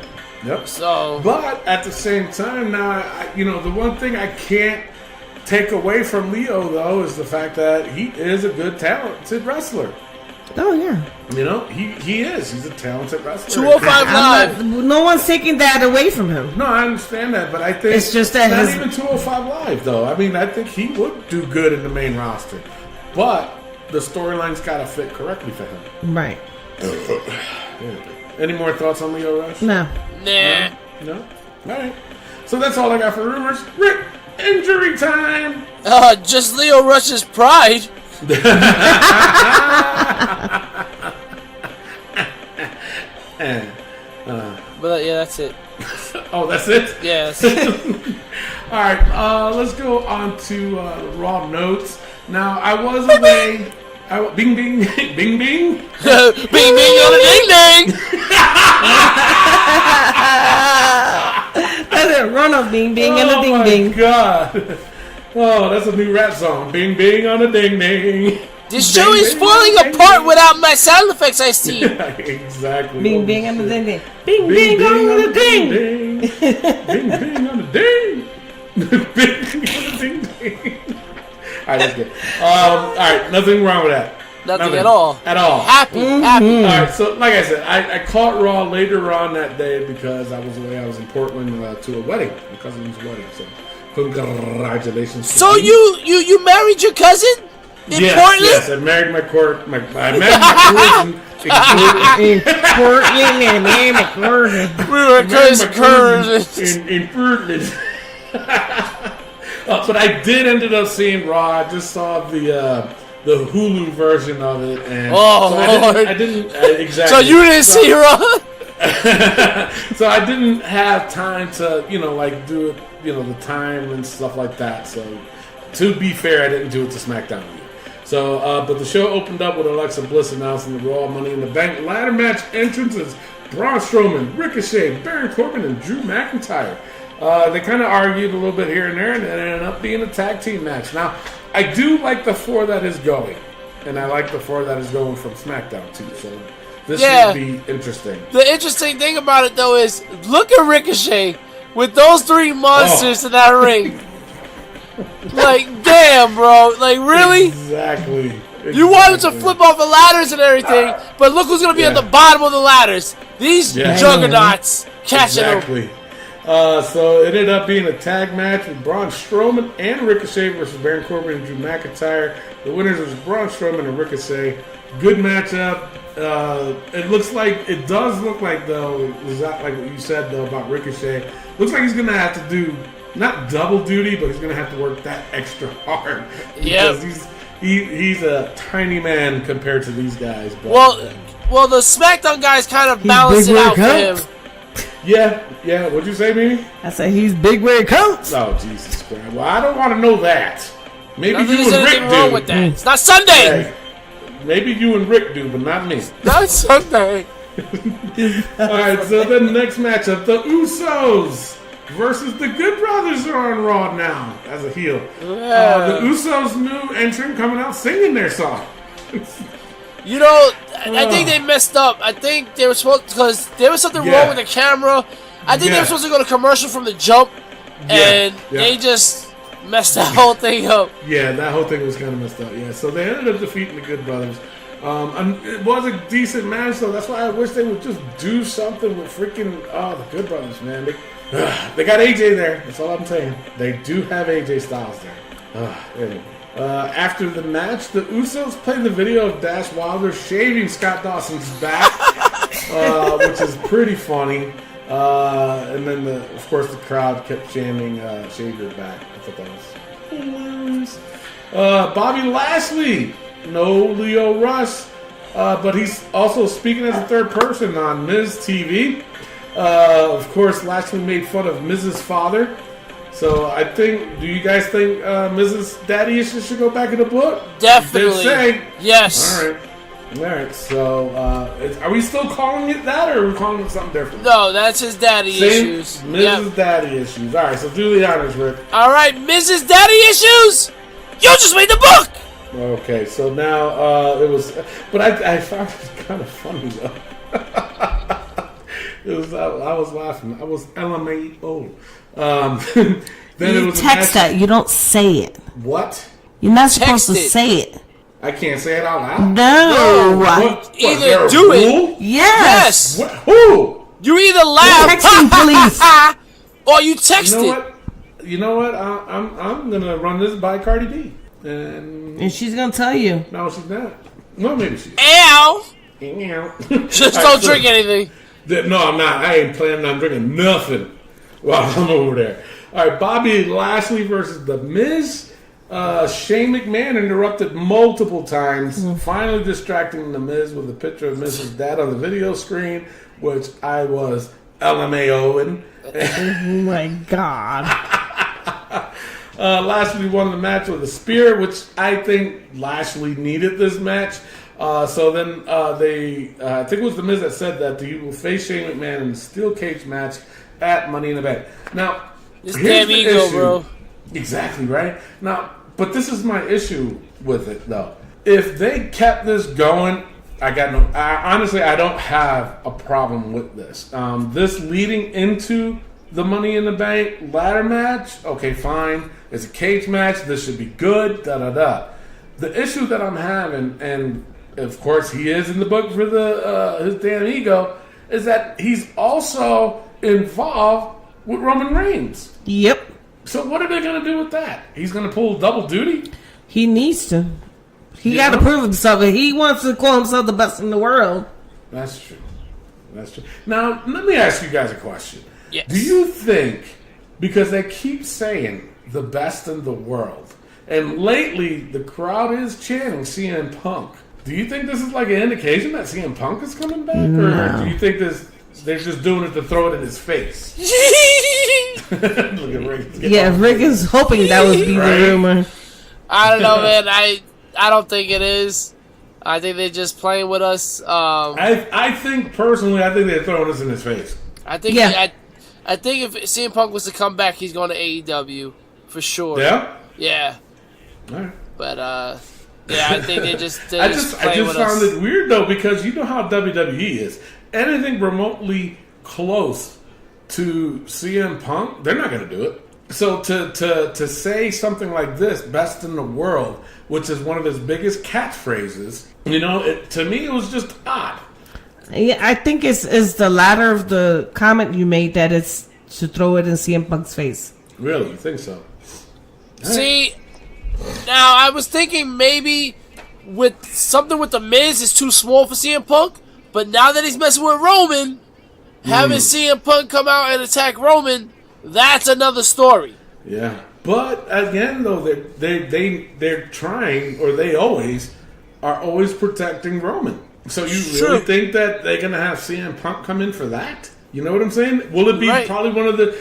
Yep. So But at the same time, now, the one thing I can't take away from Leo, though, is the fact that he is a good, talented wrestler. Oh yeah. You know, he is. He's a talented wrestler. 205 Live. No one's taking that away from him. No, I understand that, but I think It's just that not his- even 205 Live, though. I mean, I think he would do good in the main roster, but the storyline's got to fit correctly for him. Right. Any more thoughts on Leo Rush? No. Nah. No? All right. So that's all I got for rumors. Rick, injury time. Just Leo Rush's pride. But yeah, that's it. Oh, that's it? Yeah. That's it. All right, let's go on to Raw notes. Now, I was away. Bing, bing, bing, bing. Bing bing on a ding ding. That's it. Run up, bing, bing, and a Oh ding, my ding. God. Oh, that's a new rap song. Bing, bing on a ding, ding. This Bing, show is bing, falling bing, apart bing. without my sound effects I see. Exactly. Bing, Holy bing, and a shit. ding, ding. Bing, Bing, bing, on the ding. ding. Bing, bing on the ding. Bing, bing on the ding, ding. All right, that's good. All right, nothing wrong with that. Nothing at all. At all. Happy. All right, so like I said, I caught Raw later on that day because I was away. I was in Portland to a wedding, my cousin's wedding. So, congratulations. to So me. you married your cousin in Yes, Portland? yes, I married my court. I married my cousin. Portland and McCurdy. We were cousins. in Portland. But I did ended up seeing Raw. I just saw the Hulu version of it, and Oh, Lord. I didn't exactly. So you didn't see her on? So I didn't have time to do it, the time and stuff like that. So to be fair, I didn't do it to SmackDown either. So, but the show opened up with Alexa Bliss announcing the Raw Money in the Bank ladder match entrances: Braun Strowman, Ricochet, Baron Corbin, and Drew McIntyre. They kind of argued a little bit here and there, and it ended up being a tag team match. Now, I do like the 4 that is going, and I like the 4 that is going from SmackDown too. So this Yeah. should be interesting. The interesting thing about it, though, is look at Ricochet with those 3 monsters in that ring. Like, damn, bro. Like, really? Exactly. You want him to flip off the ladders and everything, but look who's going to be at Yeah. the bottom of the ladders. These Yeah. juggernauts catching them. Exactly. So it ended up being a tag match with Braun Strowman and Ricochet versus Baron Corbin and Drew McIntyre. The winners was Braun Strowman and Ricochet. Good matchup. It does look like, though, like what you said, though, about Ricochet. Looks like he's going to have to do, not double duty, but he's going to have to work that extra hard. Yep. Because he's a tiny man compared to these guys. But, Well, the SmackDown guys kind of balance big it where out it for him. counts. yeah. What'd you say, Mimi? I said he's big where it counts. Oh, Jesus Christ. Well, I don't want to know that. Maybe Nothing you is and anything Rick wrong do. with that. It's not Sunday. Hey, maybe you and Rick do, but not me. Not Sunday. All right, so the next matchup, the Usos versus the Good Brothers are on Raw now as a heel. The Usos' new entrant coming out singing their song. You know, I think they messed up. I think they were supposed because there was something wrong with the camera. I think they were supposed to go to commercial from the jump, and they just messed the whole thing up. Yeah, that whole thing was kind of messed up. Yeah, so they ended up defeating the Good Brothers. And it was a decent match, though. That's why I wish they would just do something with freaking the Good Brothers, man. They got AJ there. That's all I'm saying. They do have AJ Styles there. Anyway. After the match, the Usos played the video of Dash Wilder shaving Scott Dawson's back, which is pretty funny. And then, of course, the crowd kept chanting, "Shave your back." I thought that was hilarious. Bobby Lashley, no Leo Rush, but he's also speaking as a third person on Miz TV. Of course, Lashley made fun of Miz's father. So I think, do you guys think Mrs. Daddy Issues should go back in the book? Definitely. Say. Yes. All right. So are we still calling it that, or are we calling it something different? No, that's his daddy issues. Mrs. Daddy Issues. All right. So do the honors, Rick. All right, Mrs. Daddy Issues. You just made the book. Okay. So now it was, but I found it kind of funny though. I was laughing. I was LMAO. Then You it was text that. You don't say it. What? You're not supposed to Text it. say it. I can't say it out loud. No. What, Either is there a do it- rule? Yes. What? Who? You either laugh Texting police. or you text You know it. what? You know what? I'm gonna run this by Cardi B, and And she's gonna tell you. no, she's not. No, maybe she is. Ow! Meow. Just All don't right, so- drink anything. No, I'm not. I ain't planning on drinking nothing while I'm over there. All right, Bobby Lashley versus The Miz. Shane McMahon interrupted multiple times, finally distracting The Miz with a picture of Miz's dad on the video screen, which I was LMAOing. Oh my God. Lashley won the match with a spear, which I think Lashley needed this match. So then I think it was The Miz that said that he will face Shane McMahon in a steel cage match at Money in the Bank. Now, This here's damn the ego, issue. bro. Exactly, right? Now, but this is my issue with it, though. If they kept this going, honestly, I don't have a problem with this. This leading into the Money in the Bank ladder match, okay, fine. It's a cage match. This should be good, da-da-da. The issue that I'm having, and of course he is in the book for his damn ego, is that he's also involved with Roman Reigns. Yep. So what are they going to do with that? He's going to pull double duty? He needs to. He Yeah. got to prove himself. He wants to call himself the best in the world. That's true. That's true. Now, let me ask you guys a question. Yes. Do you think, because they keep saying the best in the world, and lately the crowd is chanting CM Punk, do you think this is like an indication that CM Punk is coming back? Or do you think they're just doing it to throw it in his face? Look at Rick. Yeah, Rick is hoping that would be Right? the rumor. I don't know, man. I don't think it is. I think they're just playing with us. I think, personally, I think they're throwing this in his face. I think Yeah. I think if CM Punk was to come back, he's going to AEW for sure. Yeah? Yeah. All right. But yeah, I think they just I just playing with found us. it weird though, because you know how WWE is. Anything remotely close to CM Punk, they're not going to do it. So to say something like this, best in the world, which is one of his biggest catchphrases, to me it was just odd. Yeah, I think it's the latter of the comment you made that it's to throw it in CM Punk's face. Really, you think so? See, now I was thinking maybe with something with the Miz is too small for CM Punk, but now that he's messing with Roman, having CM Punk come out and attack Roman, that's another story. Yeah, but again, though, they're trying, or they always are always protecting Roman. So you really Sure. think that they're gonna have CM Punk come in for that? You know what I'm saying? Will it be Right. probably one of the?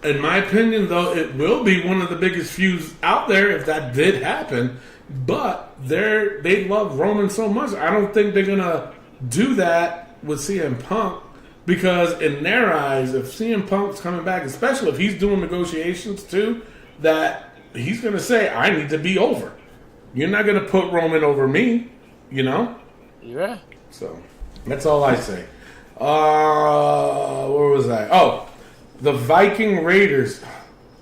In my opinion, though, it will be one of the biggest feuds out there if that did happen. But they love Roman so much. I don't think they're gonna do that with CM Punk. Because in their eyes, if CM Punk's coming back, especially if he's doing negotiations too, that he's going to say, I need to be over. You're not going to put Roman over me, you know? You're right. So that's all I say. Where was I? Oh, the Viking Raiders.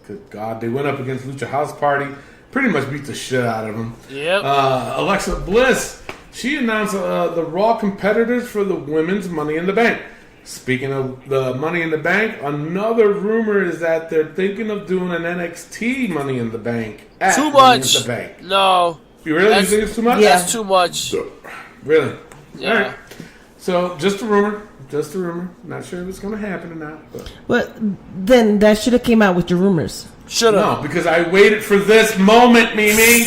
Good God, they went up against Lucha House Party. Pretty much beat the shit out of them. Yep. Alexa Bliss, she announced the Raw competitors for the women's Money in the Bank. Speaking of the Money in the Bank, another rumor is that they're thinking of doing an NXT Money in the Bank. At Too Money much. in the Bank. No. You really think it's too much? Yeah. That's too much. Really? Yeah. All right. So, just a rumor. Just a rumor. Not sure if it's going to happen or not. But. But then that should have came out with your rumors. Should have. No, because I waited for this moment, Mimi.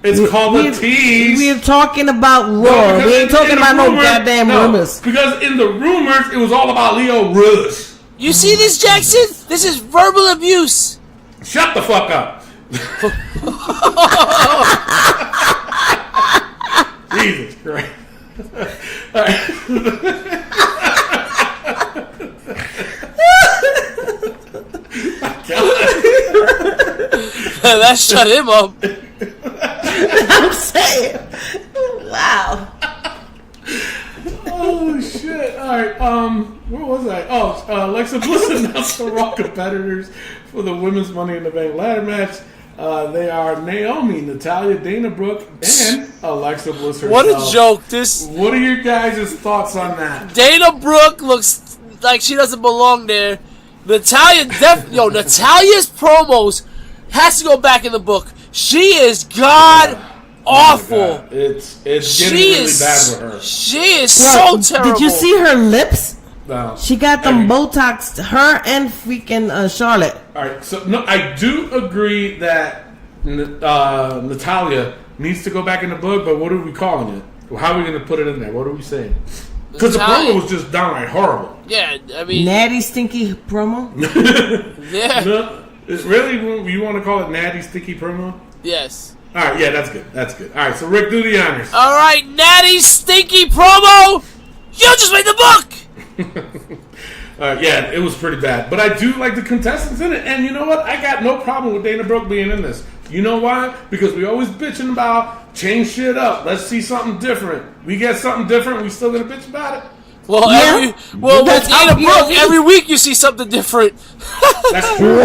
It's called a tease. We're talking about No, Raw. because We ain't in talking the about no rumor- goddamn rumors. Because in the rumors, it was all about Leo Rush. You see this, Jackson? This is verbal abuse. Shut the fuck up. Jesus Christ. All That shut him up. I'm saying. Wow. Oh shit! All right, where was I? Oh, Alexa Bliss announced the Raw competitors for the Women's Money in the Bank ladder match. They are Naomi, Natalya, Dana Brooke, and Alexa Bliss herself. What a joke. This What are your guys' thoughts on that? Dana Brooke looks like she doesn't belong there. Natalia's promos has to go back in the book. She is god awful. God, it's getting She really is bad with her. She is Well, so terrible. did you see her lips? No. She got them Botox. Her and freaking Charlotte. All right, so no, I do agree that Natalya needs to go back in the book, but what are we calling it? How are we going to put it in there? What are we saying? Because the Natalya- promo was just downright horrible. Yeah, I mean, Natty stinky promo. yeah, No, it's really, you want to call it Natty Sticky promo? yes. All right, yeah, that's good. That's good. All right, so Rick, do the honors. All right, Natty Stinky promo. You just made the book. Yeah, it was pretty bad. But I do like the contestants in it. And you know what? I got no problem with Dana Brooke being in this. You know why? Because we always bitching about change shit up. Let's see something different. We get something different, we still gonna bitch about it. Well, Yeah. with That's how Dana we Brooke, are. every week you see something different. That's true.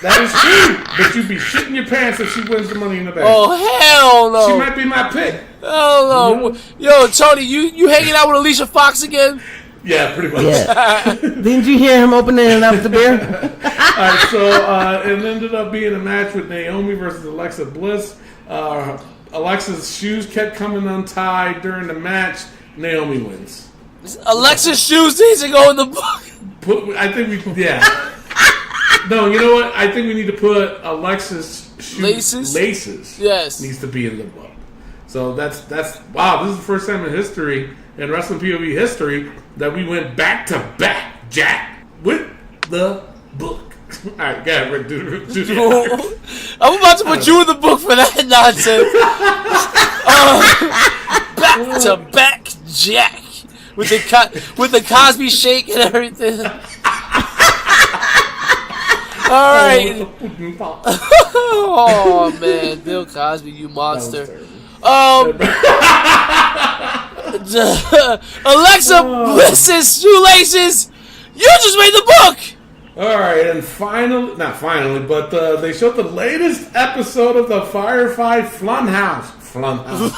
That is true. But you'd be shitting your pants if she wins the Money in the Bank. Oh hell no! She might be my pick. Hell no! Yo, Tony, you hanging out with Alicia Fox again? Yeah, pretty much. Yeah. Didn't you hear him opening up the beer? Alright, so it ended up being a match with Naomi versus Alexa Bliss. Alexa's shoes kept coming untied during the match. Naomi wins. Alexa's shoes needs to go in the book. I think yeah. No, you know what? I think we need to put Alexa's laces. Yes. Needs to be in the book. So that's wow. This is the first time in history, in wrestling POV history, that we went back to back, Jack, with the book. All right, go ahead, Rick. Do I'm about to put you in the book for that nonsense. Back to back, Jack, with the Cosby shake and everything. All right. Oh man, Bill Cosby, you monster. Alexa Bliss's shoelaces. You just made the book. All right, and not finally, but they showed the latest episode of the Firefly Funhouse. Flunhouse.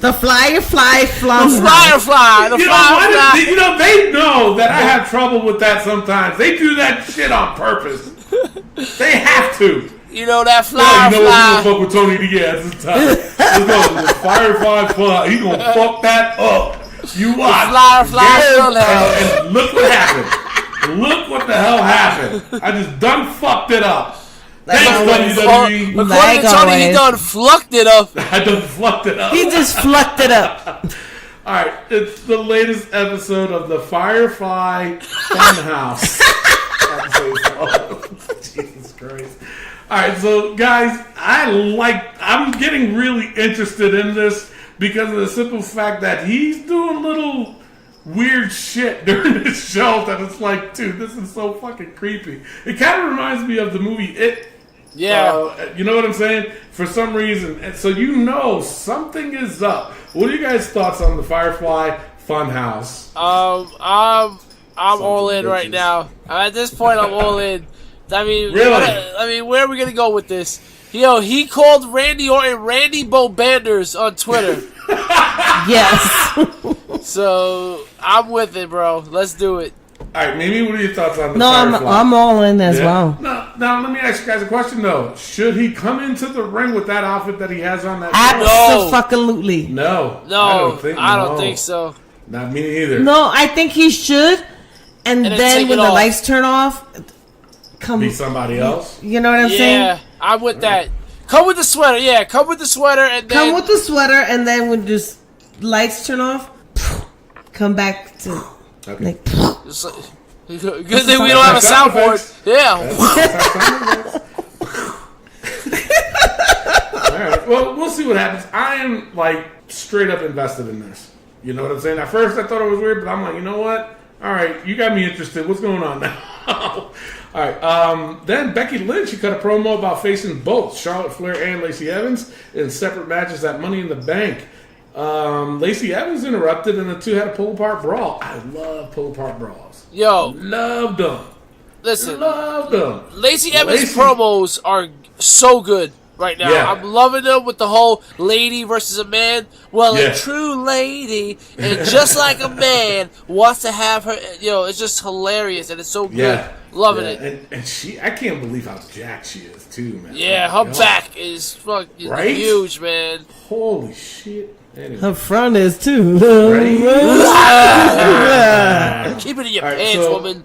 The Firefly Flunhouse. Firefly. The Firefly. You know, they know that I have trouble with that sometimes. They do that shit on purpose. They have to. You know that You know what? Firefly. We're gonna fuck with Tony Diaz this time. Let's go. The Firefly Fun. He gonna fuck that up. You watch. Firefly Funhouse. And look what happened. Look what the hell happened. I just done fucked it up. Thanks, WWE. According Like to Tony, he always. done flucked it up. I done fucked it up. He just flucked it up. Alright, it's the latest episode of the Firefly Funhouse. Jesus Christ. Alright, so guys, I'm getting really interested in this because of the simple fact that he's doing little weird shit during this show that it's like, dude, this is so fucking creepy. It kind of reminds me of the movie It Yeah. You know what I'm saying? For some reason. And so you know something is up. What are you guys' thoughts on the Firefly Funhouse? I'm all in right bitches. now. At this point, I'm all in. I mean, Really? where are we gonna go with this? Yo, he called Randy Orton Randy Bobanders on Twitter. Yes. So I'm with it, bro. Let's do it. All right, Mimi, what are your thoughts on the No, Firefly? I'm all in as Yeah? well. Now, let me ask you guys a question, though. Should he come into the ring with that outfit that he has on that Absolutely. No. No, I don't no. think so. Not me either. No, I think he should. And then then take when it the off. lights turn off, come. Be somebody else. You know what I'm saying? Yeah, I'm with that. Come with the sweater. Yeah, come with the sweater, and then Come with the sweater, and then when just lights turn off, come back to Okay. like. Just like- good thing we don't have a Sound soundboard. effects. Yeah. All right. Well, we'll see what happens. I am like straight up invested in this. You know what I'm saying? At first, I thought it was weird, but I'm like, you know what? All right, you got me interested. What's going on now? All right. Then Becky Lynch, she cut a promo about facing both Charlotte Flair and Lacey Evans in separate matches at Money in the Bank. Lacey Evans interrupted, and the two had a pull apart brawl. I love pull apart brawls. Yo, Loved them. listen. Loved them. Lacey Evans Lacey- promos are so good right now. Yeah. I'm loving them with the whole lady versus a man. Well, Yeah. a true lady, and just like a man, wants to have her. It's just hilarious, and it's so good. Yeah. Loving Yeah. it. And she, I can't believe how jacked she is, too, man. Yeah, Oh her my God. back is fucking Right? huge, man. Holy shit. Anyway. Her front is too. Right? Keep it in your All right, pants, so- woman.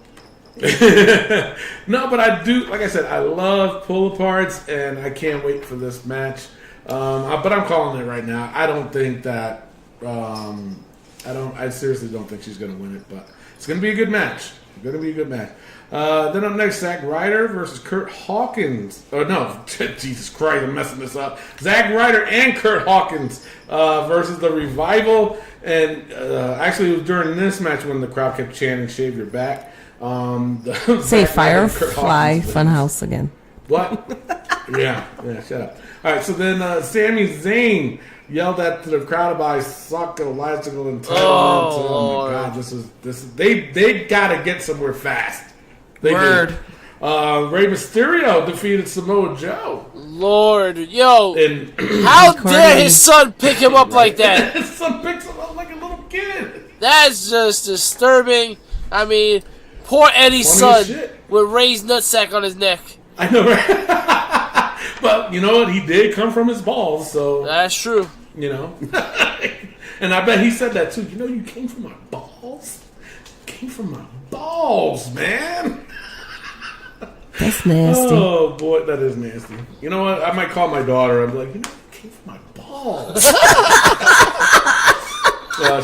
No, but I do, like I said, I love pull aparts, and I can't wait for this match. But I'm calling it right now. I don't think that. I seriously don't think she's going to win it, but it's going to be a good match. It's going to be a good match. Then up next, Zack Ryder versus Kurt Hawkins. Oh no, Jesus Christ, I'm messing this up. Zack Ryder and Kurt Hawkins versus the Revival. And actually, it was during this match when the crowd kept chanting "Shave your back." Say Zack Ryder and Kurt Firefly Hawkins. Funhouse again. What? yeah, shut up. All right, so then Sami Zayn yelled at the crowd about psychological entitlement. Oh my God, this is they gotta get somewhere fast. They Word. do. Rey Mysterio defeated Samoa Joe. Lord, yo, And how Corny. dare his son pick him up like that? his son picks him up like a little kid. That's just disturbing. I mean, poor Eddie's Funny as son shit. with Ray's nutsack on his neck. I know, right? But you know what? He did come from his balls, so That's true. you know. And I bet he said that too. You know, you came from my balls. You came from my balls, man. That's nasty. Oh boy, that is nasty. You know what? I might call my daughter. I'm like, you know, you came from my balls.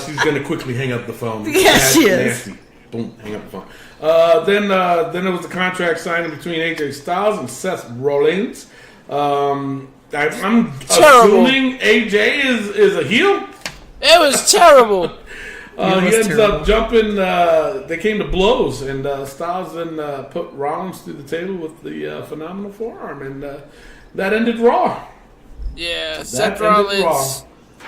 She's gonna quickly hang up the phone. Yeah, she is. Nasty. Boom, hang up the phone. Then there was the contract signing between AJ Styles and Seth Rollins. I'm Terrible. assuming AJ is a heel. It was terrible. He was ends terrible. up jumping. They came to blows, and Styles then put Rollins through the table with the phenomenal forearm, and that ended Raw. Yeah, That Seth ended Rollins. Raw.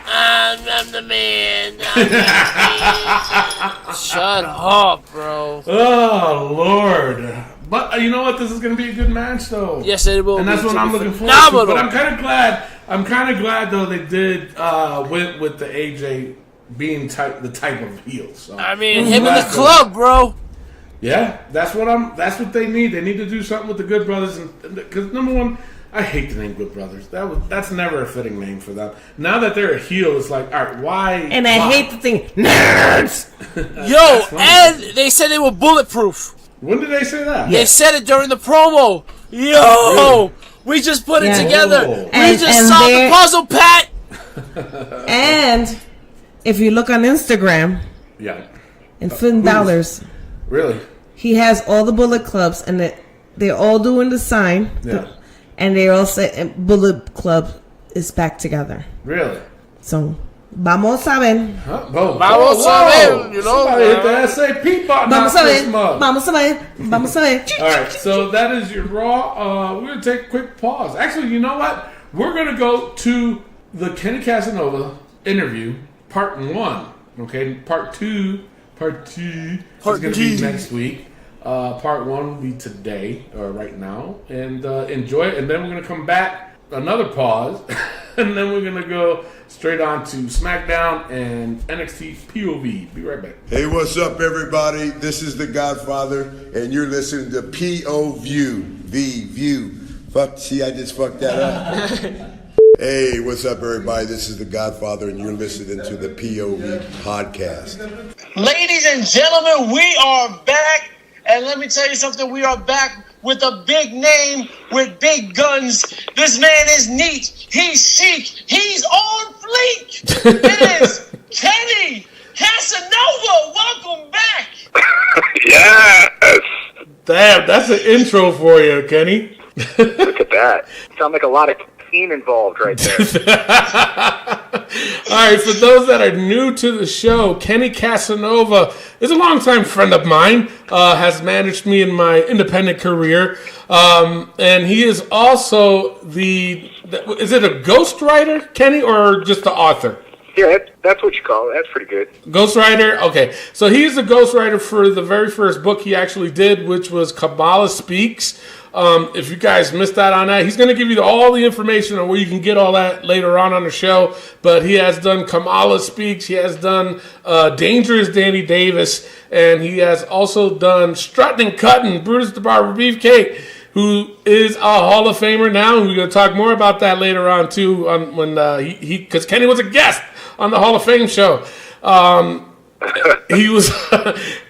I'm the man. I'm the man. Shut up, bro. Oh Lord! But you know what? This is going to be a good match, though. Yes, it will. and that's be. what I'm looking forward Phenomenal. to. But I'm kind of glad. I'm kind of glad though they did went with the AJ being the type of heel. So I mean, him in the Glad for club, bro. yeah, that's what they need. They need to do something with the Good Brothers, because number one, I hate the name Good Brothers. That's never a fitting name for them. Now that they're a heel, it's like, all right, why? And I why? hate the thing, nerds. Yo, funny. and they said they were bulletproof. When did they say that? They said it during the promo. Yo, Really? we just put it Yeah. together. Oh. We And- just and solved they're- the puzzle, Pat. And if you look on Instagram, Yeah. and Finn Balor's, Really? he has all the Bullet Clubs, and they're all doing the sign. Yeah. And they all say Bullet Club is back together. Really? So Vamos a ver. Vamos a ver, you know. Somebody hit the SAP button Vamos out a this ver. mug. Vamos a ver. Vamos a ver. All right, so that is your Raw. We're going to take a quick pause. Actually, you know what? We're going to go to the Kenny Casanova interview, part 1. Okay, part 2 is going to be next week. Part 1 will be today, or right now. And enjoy it. And then we're going to come back, another pause. And then we're going to go straight on to SmackDown and NXT POV. Be right back. Hey, what's up, everybody? This is The Godfather, and you're listening to PO View. Fuck, see, I just fucked that up. Hey, what's up, everybody? This is The Godfather, and you're listening to the POV podcast. Ladies and gentlemen, we are back. And let me tell you something, we are back with a big name, with big guns. This man is neat. He's chic. He's on fleek. It is Kenny Casanova. Welcome back. Yes. Damn, that's an intro for you, Kenny. Look at that. Sound like a lot of caffeine involved right there. All right, for those that are new to the show, Kenny Casanova is a longtime friend of mine, has managed me in my independent career, and he is also is it a ghostwriter, Kenny, or just the author? Yeah, that's what you call it. That's pretty good. Ghostwriter? Okay. So he's a ghostwriter for the very first book he actually did, which was Kabbalah Speaks. If you guys missed out on that, he's going to give you all the information on where you can get all that later on the show. But he has done Kamala Speaks. He has done Dangerous Danny Davis. And he has also done Strutting and Cutting, Brutus the Barber Beefcake, who is a Hall of Famer now. And we're going to talk more about that later on, too, because Kenny was a guest on the Hall of Fame show. He was,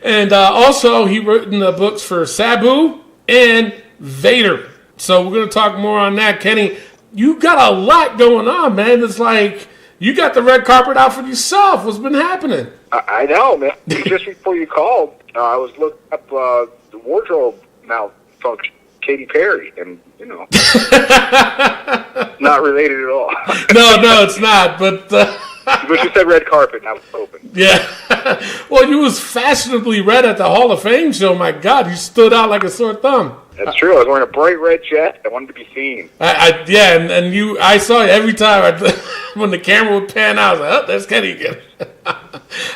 and also he written the books for Sabu and Vader. So we're going to talk more on that. Kenny, you got a lot going on, man. It's like you got the red carpet out for yourself. What's been happening? I know, man. Just before you called, I was looking up the wardrobe malfunction, Katy Perry, and, you know, not related at all. No, it's not, but... But you said red carpet, and I was open. Yeah. Well, you was fashionably red at the Hall of Fame show. My God, you stood out like a sore thumb. That's true. I was wearing a bright red jacket. I wanted to be seen. I saw you every time when the camera would pan out. I was like, oh, there's Kenny again. All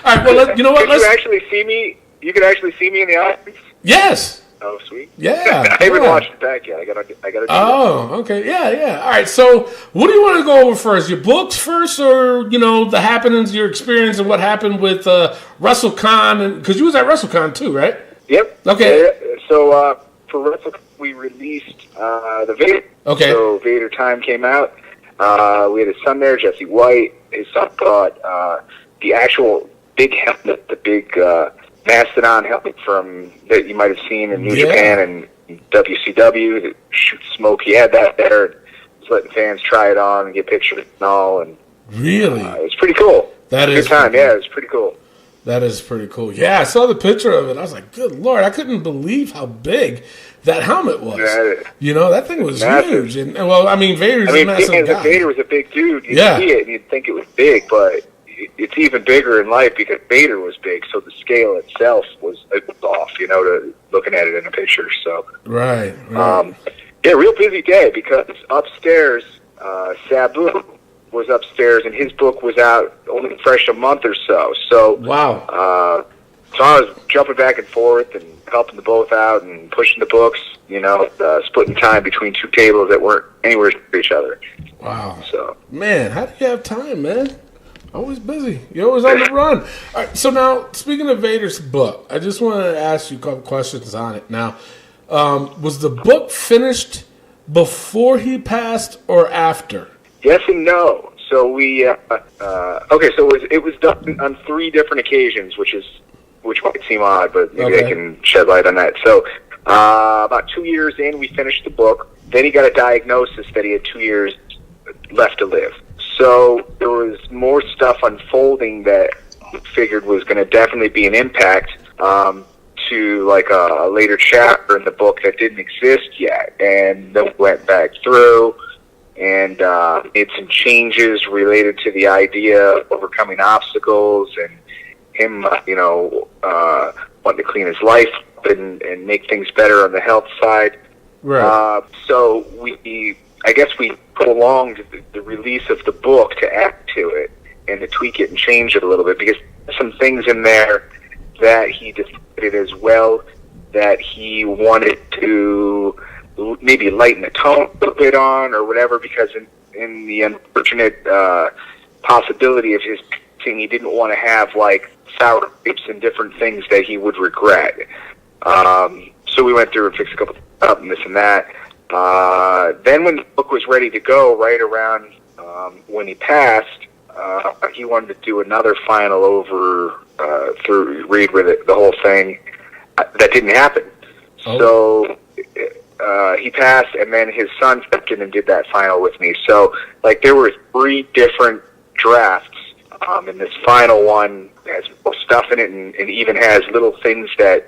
right, well, you know what? Could you actually see me? You could actually see me in the audience? Yes. Oh, sweet. Yeah. I haven't watched it back yet. I gotta do that. Oh, okay. Yeah. All right. So, what do you want to go over first? Your books first, or the happenings, your experience, and what happened with WrestleCon? And because you was at WrestleCon too, right? Yep. Okay. So for WrestleCon, we released the Vader. Okay. So Vader Time came out. We had his son there, Jesse White. His son brought the actual big helmet, the big Mastodon helmet that you might have seen in New Japan and WCW that shoots smoke. He had that there. Just letting fans try it on and get pictures and all. And really, it was pretty cool. That is good time. Yeah, it was pretty cool. That is pretty cool. Yeah, I saw the picture of it. I was like, good Lord, I couldn't believe how big that helmet was. That thing was massive. huge. And well, I mean, Vader's a massive guy. Vader was a big dude. You'd see it and you'd think it was big, but it's even bigger in life because Vader was big, so the scale itself was off, to looking at it in a picture. So right. Real busy day because upstairs, Sabu was upstairs and his book was out only fresh a month or so. So wow. So I was jumping back and forth and helping the both out and pushing the books, splitting time between two tables that weren't anywhere near each other. Wow. So man, how do you have time, man? Always busy. You're always on the run. All right, so now, speaking of Vader's book, I just wanted to ask you a couple questions on it. Now, was the book finished before he passed or after? Yes and no. So we, so it was done on 3 different occasions, which might seem odd, but maybe I can shed light on that. So about 2 years in, we finished the book. Then he got a diagnosis that he had 2 years left to live. So there was more stuff unfolding that we figured was going to definitely be an impact to like a later chapter in the book that didn't exist yet. And then we went back through and made some changes related to the idea of overcoming obstacles and him, wanting to clean his life up and make things better on the health side. Right. So I guess we prolonged the release of the book to add to it and to tweak it and change it a little bit, because there's some things in there that he decided as well that he wanted to maybe lighten the tone a little bit on or whatever, because in the unfortunate possibility of his passing, he didn't want to have like sour grapes and different things that he would regret. So we went through and fixed a couple up and this and that. Then when the book was ready to go, right around when he passed, he wanted to do another final read with it, the whole thing. That didn't happen. So he passed, and then his son stepped in and did that final with me. So, like, there were 3 different drafts, and this final one has more stuff in it, and even has little things that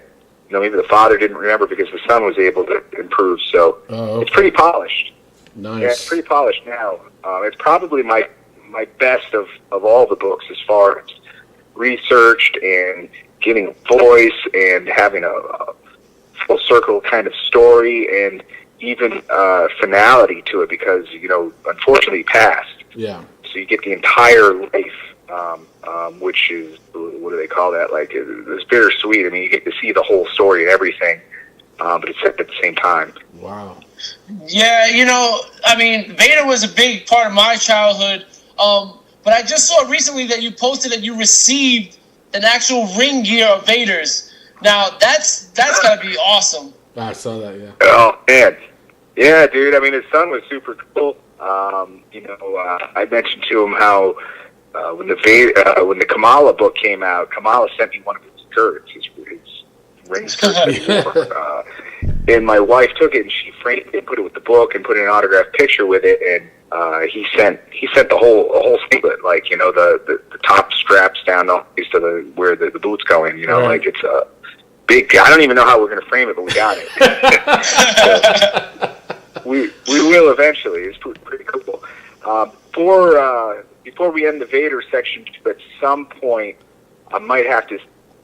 maybe the father didn't remember because the son was able to improve. So it's pretty polished. Nice. Yeah, it's pretty polished now. It's probably my best of all the books as far as researched and getting a voice and having a full circle kind of story and even finality to it, because unfortunately he passed. Yeah. So you get the entire life, which is, what do they call that? Like, it's bittersweet. I mean, you get to see the whole story and everything, but it's at the same time. Wow. Yeah, I mean, Vader was a big part of my childhood. But I just saw recently that you posted that you received an actual ring gear of Vader's. Now, that's got to be awesome. I saw that, yeah. Oh, man. Yeah, dude. I mean, his son was super cool. I mentioned to him how when the Kamala book came out, Kamala sent me one of his skirts, his ring skirt. And my wife took it and she framed it and put it with the book and put an autographed picture with it. And he sent the whole singlet, like, the top straps down to where the boots go in, Right. like it's a big, I don't even know how we're going to frame it, but we got it. So, we will eventually. It's pretty cool. Before we end the Vader section, at some point, I might have to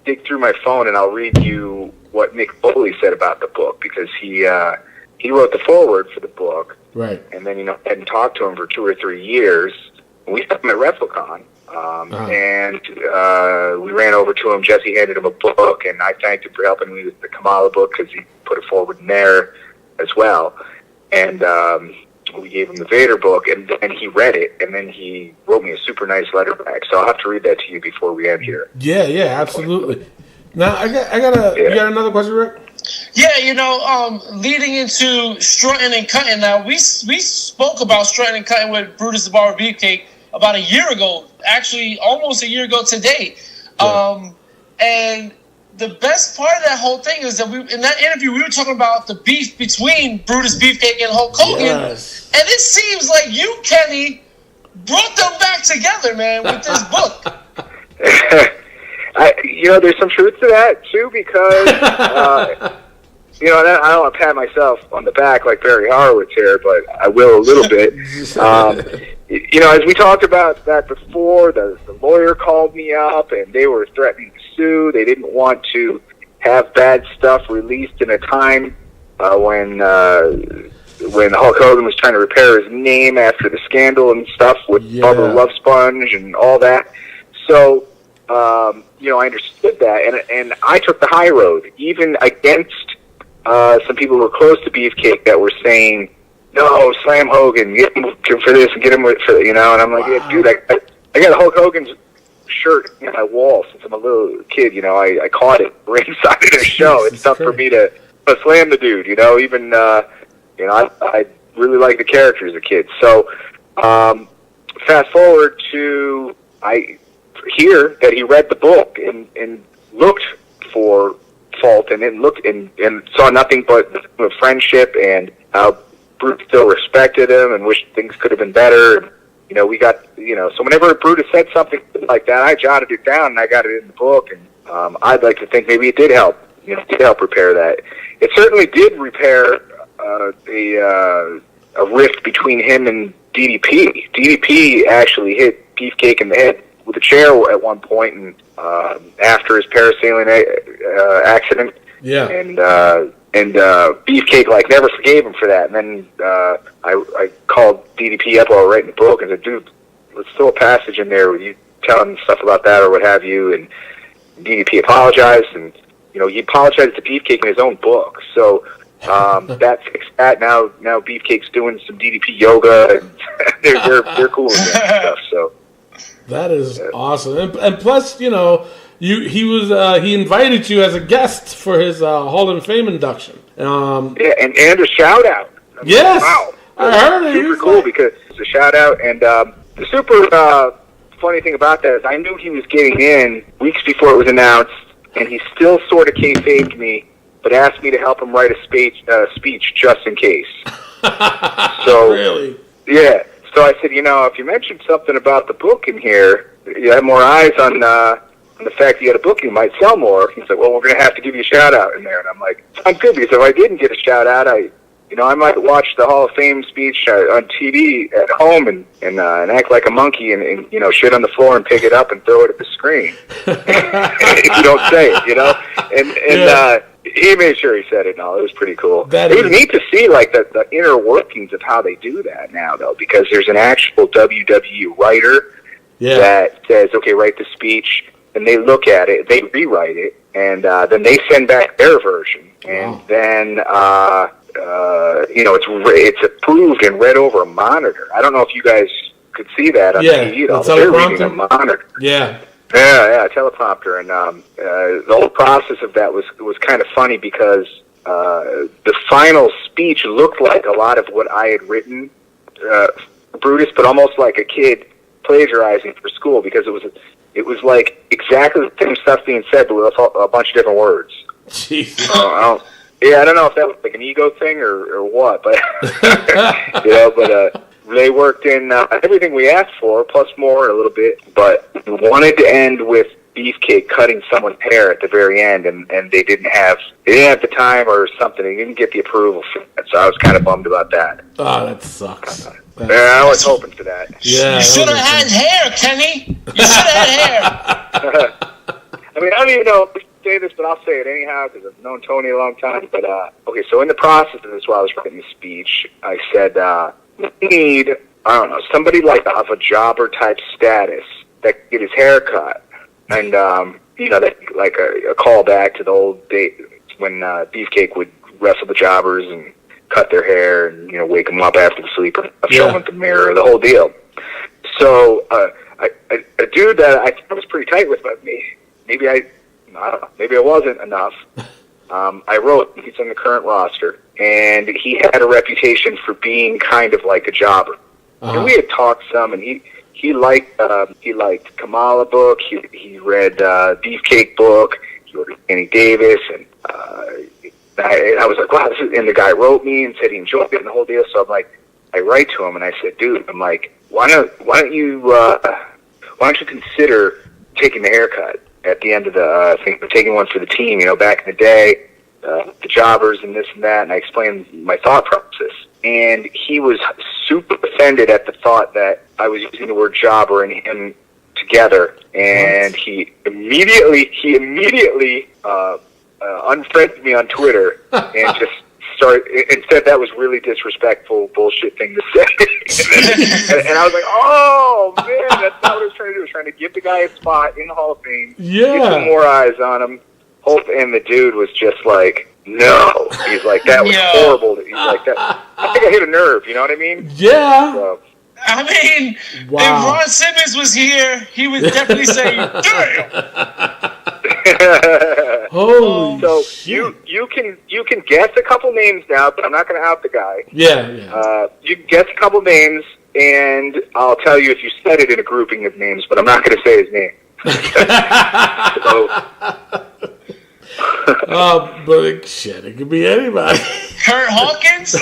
dig through my phone and I'll read you what Mick Foley said about the book, because he wrote the foreword for the book. Right. And then, hadn't talked to him for 2 or 3 years. We met him at Replicon, and we ran over to him. Jesse handed him a book, and I thanked him for helping me with the Kamala book because he put it forward in there as well. And we gave him the Vader book, and then he read it, and then he wrote me a super nice letter back. So I'll have to read that to you before we end here. Yeah, absolutely. Now, you got another question, Rick? Yeah, leading into strutting and cutting. Now, we spoke about strutting and cutting with Brutus the Barber Beefcake about a year ago. Actually, almost a year ago today. Yeah. And the best part of that whole thing is that in that interview, we were talking about the beef between Brutus Beefcake and Hulk Hogan. Yes. And it seems like you, Kenny, brought them back together, man, with this book. There's some truth to that too, because I don't want to pat myself on the back like Barry Horowitz here, but I will a little bit. As we talked about that before, the lawyer called me up and they were threatening to sue. They didn't want to have bad stuff released in a time when Hulk Hogan was trying to repair his name after the scandal and stuff with Bubba Love Sponge and all that. So, I understood that, and I took the high road, even against some people who were close to Beefcake that were saying, "No, slam Hogan, get him for this and get him for," and I'm like, "Yeah, dude, I got Hulk Hogan's shirt on my wall since I'm a little kid. I caught it ringside at a show. It's tough for me to slam the dude. Even I really like the character as a kid. So, fast forward to I hear that he read the book and looked for fault and then looked and saw nothing but friendship and how Brutus still respected him and wished things could have been better. We got, so whenever Brutus said something like that, I jotted it down and I got it in the book, and I'd like to think maybe it did help, repair that. It certainly did repair a rift between him and DDP. DDP actually hit Beefcake in the head with a chair at one point, and after his parasailing accident. Yeah. And Beefcake like never forgave him for that. And then I called DDP up while writing the book and said, dude, let's throw a passage in there with you telling stuff about that or what have you. And DDP apologized, and he apologized to Beefcake in his own book. So that fixed that. Now Beefcake's doing some DDP yoga, and they're cool again and stuff. So that is awesome. And plus, he invited you as a guest for his Hall of Fame induction. Yeah, and a shout out. Yes, wow, I heard it. Super cool because it's a shout out, and the super funny thing about that is I knew he was getting in weeks before it was announced, and he still sort of kayfabed me, but asked me to help him write a speech just in case. So really, yeah. So I said, if you mentioned something about the book in here, you have more eyes on the fact you had a book, you might sell more. He's like, well, we're going to have to give you a shout out in there. And I'm like, sounds good, because if I didn't get a shout out, I might watch the Hall of Fame speech on TV at home and act like a monkey and shit on the floor and pick it up and throw it at the screen. If you don't say it, And he made sure he said it and all. It was pretty cool. It was neat to see like the inner workings of how they do that now, though, because there's an actual WWE writer that says, okay, write the speech, and they look at it, they rewrite it, and then they send back their version, and then it's approved and read over a monitor. I don't know if you guys could see that on TV at all. They're reading a monitor. Yeah, teleprompter, and the whole process of that was kind of funny because the final speech looked like a lot of what I had written, Brutus, but almost like a kid plagiarizing for school, because it was like exactly the same stuff being said, but with a bunch of different words. Jesus. I don't know if that was like an ego thing or what, but they worked in everything we asked for, plus more a little bit, but we wanted to end with Beefcake cutting someone's hair at the very end, and they didn't have the time or something. They didn't get the approval for that, so I was kind of bummed about that. Oh, that sucks. I was hoping for that. Yeah, you should have had hair, Kenny. You should have had hair. I mean, I don't even know if we should say this, but I'll say it anyhow because I've known Tony a long time. But okay, so in the process of this, while I was writing the speech, I said we need, I don't know, somebody like of a jobber type status that could get his hair cut, and that like a callback to the old days when Beefcake would wrestle the jobbers and cut their hair and wake them up after the sleep, show them the mirror, the whole deal. So a dude that I thought was pretty tight with, but maybe I don't know, maybe I wasn't enough. I wrote, he's on the current roster, and he had a reputation for being kind of like a jobber. And we had talked some, and he liked Kamala book. He read Beefcake book. He ordered Danny Davis, and I was like, wow, and the guy wrote me and said he enjoyed it and the whole deal. So I'm like, I write to him and I said, dude, I'm like, why don't you consider taking the haircut at the end of the thing, taking one for the team, back in the day, the jobbers and this and that, and I explained my thought process. And he was super offended at the thought that I was using the word jobber and him together, and he immediately unfriended me on Twitter and just and said that was really disrespectful bullshit thing to say. and I was like, oh man, that's not what I was trying to do. I was trying to give the guy a spot in the Hall of Fame, get some more eyes on him. And the dude was just like, no. He's like, that was horrible. He's like, that. I think I hit a nerve, you know what I mean? Yeah. So, I mean, if Ron Simmons was here, he would definitely say, damn. Holy so shit. you can guess a couple names now, but I'm not going to out the guy. Yeah. You can guess a couple names, and I'll tell you if you said it in a grouping of names, but I'm not going to say his name. But shit, it could be anybody. Kurt Hawkins?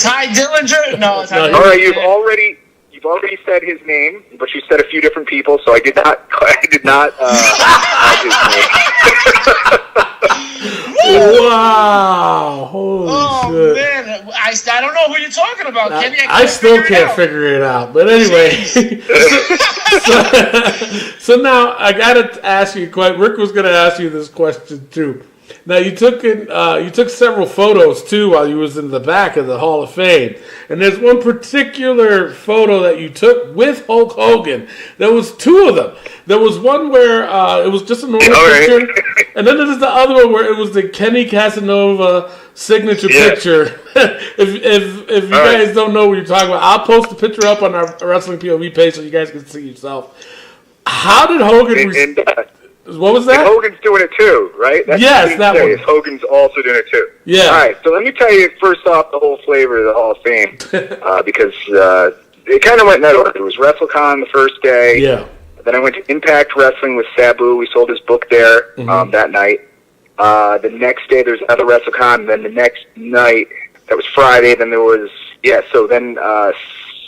Ty Dillinger? No, Ty Dillinger. All right, you've already said his name, but you said a few different people, so I did not his name. Wow! Holy shit! Man, I don't know who you're talking about, Kenny. I still can't figure it out. But anyway, so now I gotta ask you. Rick was gonna ask you this question too. Now you took several photos too while you was in the back of the Hall of Fame, and there's one particular photo that you took with Hulk Hogan. There was two of them. There was one where it was just a normal picture, and then there's the other one where it was the Kenny Casanova signature picture. if you guys don't know what you're talking about, I'll post the picture up on our Wrestling POV page so you guys can see yourself. How did Hogan? What was that? Hogan's doing it too, right? That's yes, that one. Hogan's also doing it too. Yeah. All right, so let me tell you first off the whole flavor of the Hall of Fame because it kind of went in that order. It was WrestleCon the first day. Yeah. Then I went to Impact Wrestling with Sabu. We sold his book there that night. The next day there was another WrestleCon. And then the next night, that was Friday. Then there was so then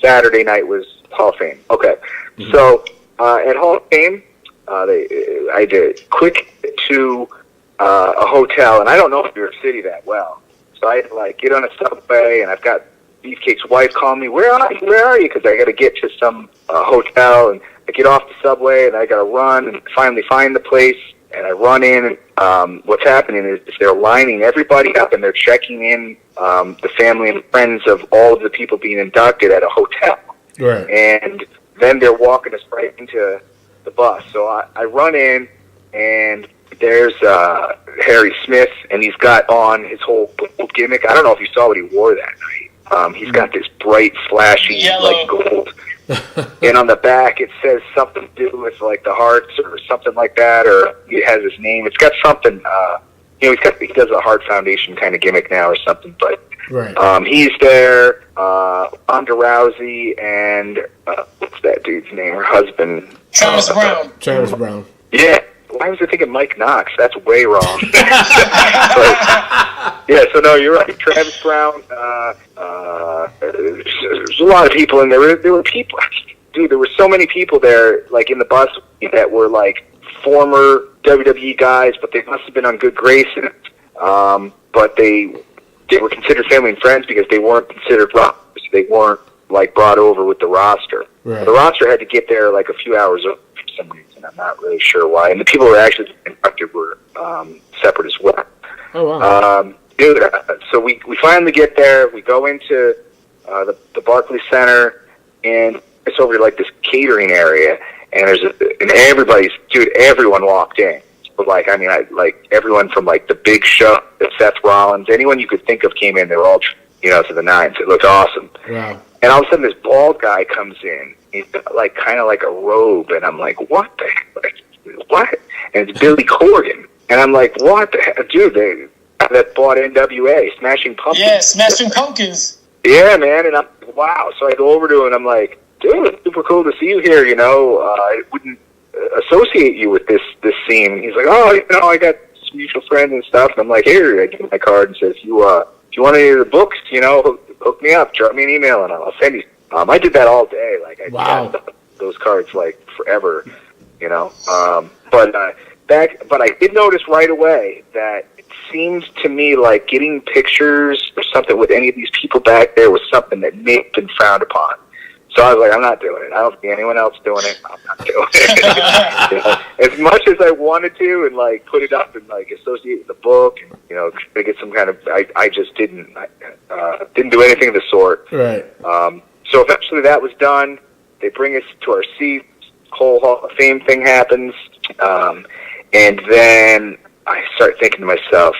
Saturday night was Hall of Fame. Okay, so at Hall of Fame. I did quick to a hotel, and I don't know New York City that well, so I had to get on a subway, and I've got Beefcake's wife calling me, where are you? Because I got to get to some hotel, and I get off the subway, and I got to run, and finally find the place, and I run in, and what's happening is they're lining everybody up, and they're checking in the family and friends of all of the people being inducted at a hotel, right? And then they're walking us right into the bus. So I run in, and there's Harry Smith, and he's got on his whole gold gimmick. I don't know if you saw what he wore that night. He's got this bright, flashy, gold. And on the back, it says something to do with, the hearts or something like that, or it has his name. It's got something, he does a Heart Foundation kind of gimmick now or something, but right. He's there, Ronda Rousey, and what's that dude's name? Her husband. Travis Brown. Travis Brown. Yeah. Why was I thinking Mike Knox? That's way wrong. So no, you're right. Travis Brown. There's a lot of people in there. There were people. Dude, there were so many people there, in the bus that were former WWE guys, but they must have been on good graces. But they were considered family and friends because they weren't considered rosters. They weren't brought over with the roster. Right. The roster had to get there a few hours for some reason. I'm not really sure why. And the people who were actually inducted were separate as well. Oh wow. So we finally get there. We go into the Barclays Center, and it's over to this catering area. And everyone walked in. But everyone from the Big Show, Seth Rollins, anyone you could think of came in. They were all to the nines. It looked awesome. Wow. And all of a sudden, this bald guy comes in. He's got kind of like a robe, and I'm like, what the heck? What? And it's Billy Corgan, and I'm like, what the heck, dude? That bought NWA, Smashing Pumpkins. Yeah, Smashing Pumpkins. Yeah, man. And I'm wow. So I go over to him, and I'm like, dude, it's super cool to see you here. I wouldn't associate you with this scene. He's like, oh, I got some mutual friends and stuff. And I'm like, here, I give him my card and says, if you want any of the books, hook me up, drop me an email, and I'll send you. I did that all day. I had those cards forever, But I did notice right away that it seemed to me like getting pictures or something with any of these people back there was something that may have been frowned upon. So I was like, I'm not doing it. I don't see anyone else doing it. I'm not doing it. As much as I wanted to and put it up and associate with the book and get some kind of I just didn't do anything of the sort. Right. So eventually that was done. They bring us to our seats. Whole Hall of Fame thing happens. And then I start thinking to myself,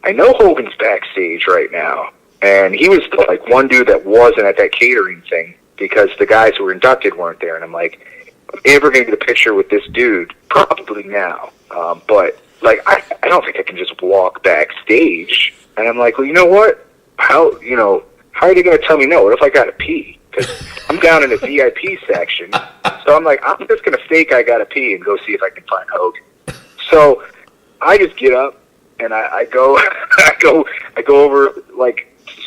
I know Hogan's backstage right now. And he was the one dude that wasn't at that catering thing because the guys who were inducted weren't there. And I'm like, I'm ever going to get a picture with this dude? Probably now. But I don't think I can just walk backstage. And I'm like, well, you know what? How are they going to tell me no? What if I got to pee? Because I'm down in the VIP section. So I'm like, I'm just going to fake I got to pee and go see if I can find Hogan. So I just get up and I go I go over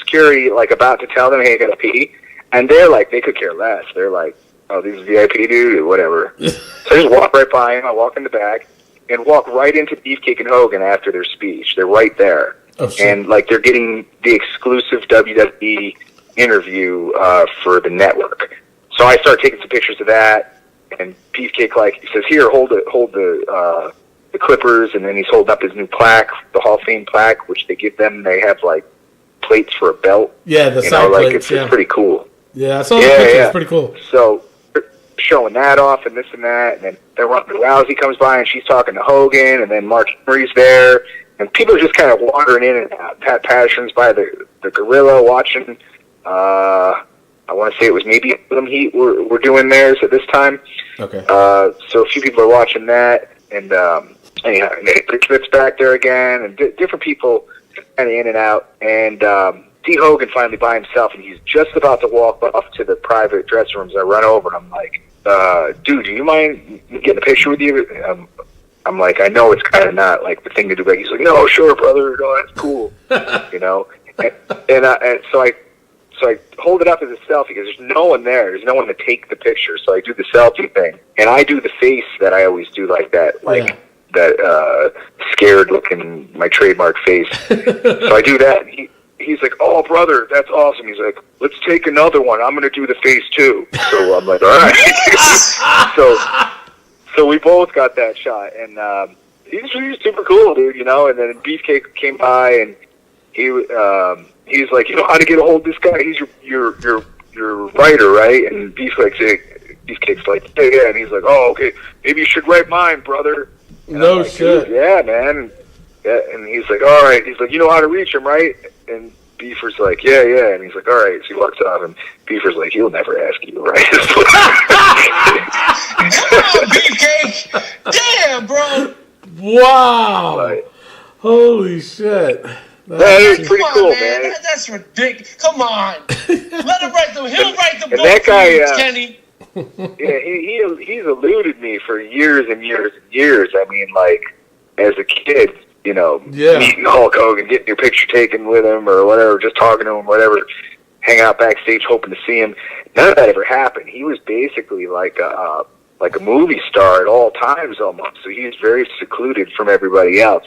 security about to tell them, hey, I got to pee. And they're they could care less. They're like, oh, these VIP dude or whatever. So I just walk right by him. I walk in the back and walk right into Beefcake and Hogan after their speech. They're right there. Oh, shit. and like they're getting the exclusive WWE interview for the network. So I start taking some pictures of that, and Beefcake like he says, "Here, hold the clippers," and then he's holding up his new plaque, the Hall of Fame plaque, which they give them. They have like plates for a belt. Yeah, the side plates. It's pretty cool. Yeah, I saw the picture. Yeah. It's pretty cool. So showing that off and this and that, and then Rousey comes by and she's talking to Hogan, and then Mark Henry's there, and people are just kind of wandering in and out. Pat Patterson's by the gorilla watching. I want to say it was maybe them Heat were doing theirs at this time. Okay. So a few people are watching that, and anyhow, Rick Smith's back there again, and different people kind of in and out, and D. Hogan finally by himself, and he's just about to walk off to the private dressing rooms. I run over and I'm like, dude, do you mind getting a picture with you? I'm like, I know it's kind of not like the thing to do, but he's like, no, sure, brother, no, that's cool, you know. And so I hold it up as a selfie because there's no one there. There's no one to take the picture. So I do the selfie thing, and I do the face that I always do, like that, like that scared looking, my trademark face. So I do that. And he's like, oh, brother, that's awesome. He's like, let's take another one. I'm going to do the face too. So I'm like, all right. So we both got that shot, and he's super cool, dude, you know. And then Beefcake came by, and he's like, you know how to get a hold of this guy? He's your writer, right? And Beefcake's like, yeah. And he's like, oh, okay, maybe you should write mine, brother. And no like, shit. Yeah, man. Yeah, and he's like, all right. He's like, you know how to reach him, right? And Beaver's like, yeah. And he's like, all right. So he walks off, and Beaver's like, he'll never ask you, right? Come on, Beefcake. Damn, bro. Wow. But, holy shit. that is pretty cool, man. That's ridiculous. Come on. Let him write he'll write the book that guy, for you, Kenny. Yeah, he's eluded me for years and years and years. I mean, like, as a kid, you know, meeting Hulk Hogan, getting your picture taken with him or whatever, just talking to him, whatever, hang out backstage hoping to see him. None of that ever happened. He was basically like a movie star at all times almost. So he's very secluded from everybody else.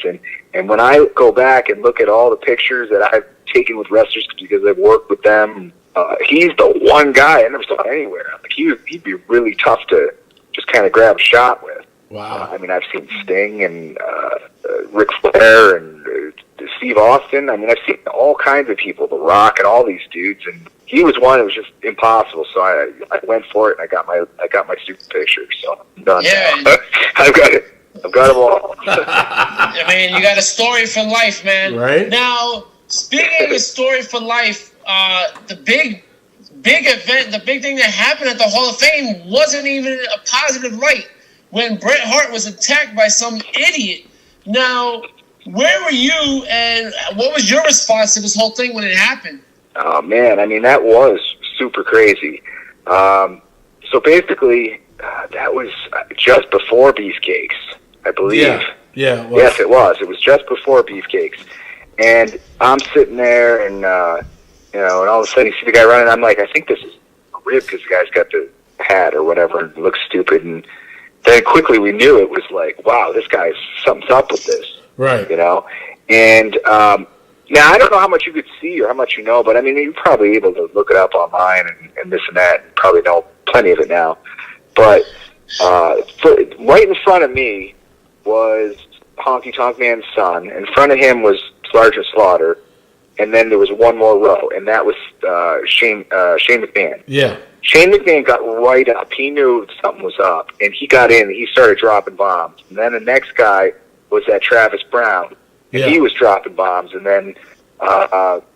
And when I go back and look at all the pictures that I've taken with wrestlers because I've worked with them, he's the one guy I never saw anywhere. Like he'd be really tough to just kind of grab a shot with. Wow. I mean, I've seen Sting and Ric Flair and Steve Austin. I mean, I've seen all kinds of people, The Rock and all these dudes, and he was one that was just impossible. So I went for it, and I got my stupid picture. So I'm done. Yeah. I've got it. I've got them all. I mean, you got a story for life, man. Right. Now, speaking of a story for life, the big event, the big thing that happened at the Hall of Fame wasn't even a positive light when Bret Hart was attacked by some idiot. Now, where were you, and what was your response to this whole thing when it happened? Oh, man. I mean, that was super crazy. So basically, that was just before Beefcakes, I believe. Yeah. Yes, it was. It was just before Beefcakes. And I'm sitting there, and, you know, and all of a sudden you see the guy running. I'm like, I think this is a rib because the guy's got the hat or whatever and looks stupid. And then quickly we knew it was like, wow, this guy's, something's up with this. Right. You know? And now I don't know how much you could see or how much you know, but I mean, you're probably able to look it up online and this and that and probably know plenty of it now. But right in front of me was Honky Tonk Man's son. In front of him was Sergeant Slaughter. And then there was one more row, and that was Shane McMahon. Yeah. Shane McMahon got right up. He knew something was up, and he got in, and he started dropping bombs. And then the next guy was that Travis Brown, and he was dropping bombs. And then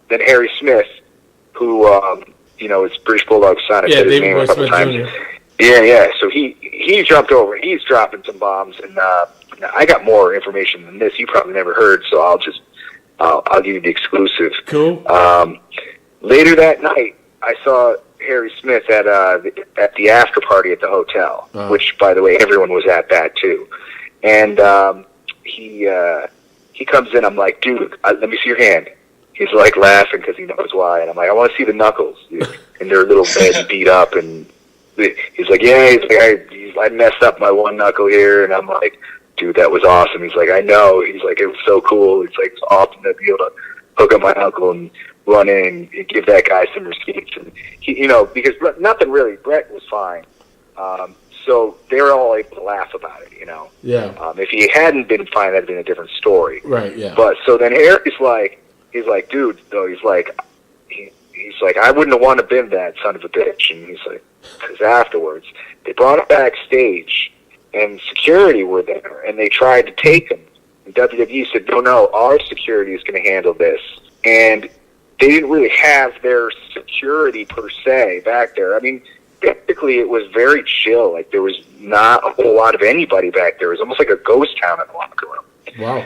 Harry Smith, who, you know, is British Bulldog's son. Yeah, David Boy Smith Jr. Yeah. So he jumped over, and he's dropping some bombs. And I got more information than this. You probably never heard, so I'll give you the exclusive. Cool. Later that night, I saw Harry Smith at the after party at the hotel, which, by the way, everyone was at that too. And he comes in. I'm like, dude, let me see your hand. He's like laughing because he knows why. And I'm like, I want to see the knuckles. And they're a little red and beat up. And he's like, yeah. He's like, I messed up my one knuckle here. And I'm like, dude, that was awesome. He's like, I know. He's like, it was so cool. It's like, it's awesome to be able to hook up my uncle and run in and give that guy some receipts. And he, because nothing really, Brett was fine. So they were all able to laugh about it, Yeah. If he hadn't been fine, that'd have been a different story. Right. Yeah. But so then Harry's like, dude, though, he's like, I wouldn't have wanted to been that son of a bitch. And he's like, because afterwards, they brought him backstage, and security were there, and they tried to take him. And WWE said, no, our security is going to handle this. And they didn't really have their security per se back there. I mean, basically, it was very chill. Like, there was not a whole lot of anybody back there. It was almost like a ghost town in the locker room. Wow.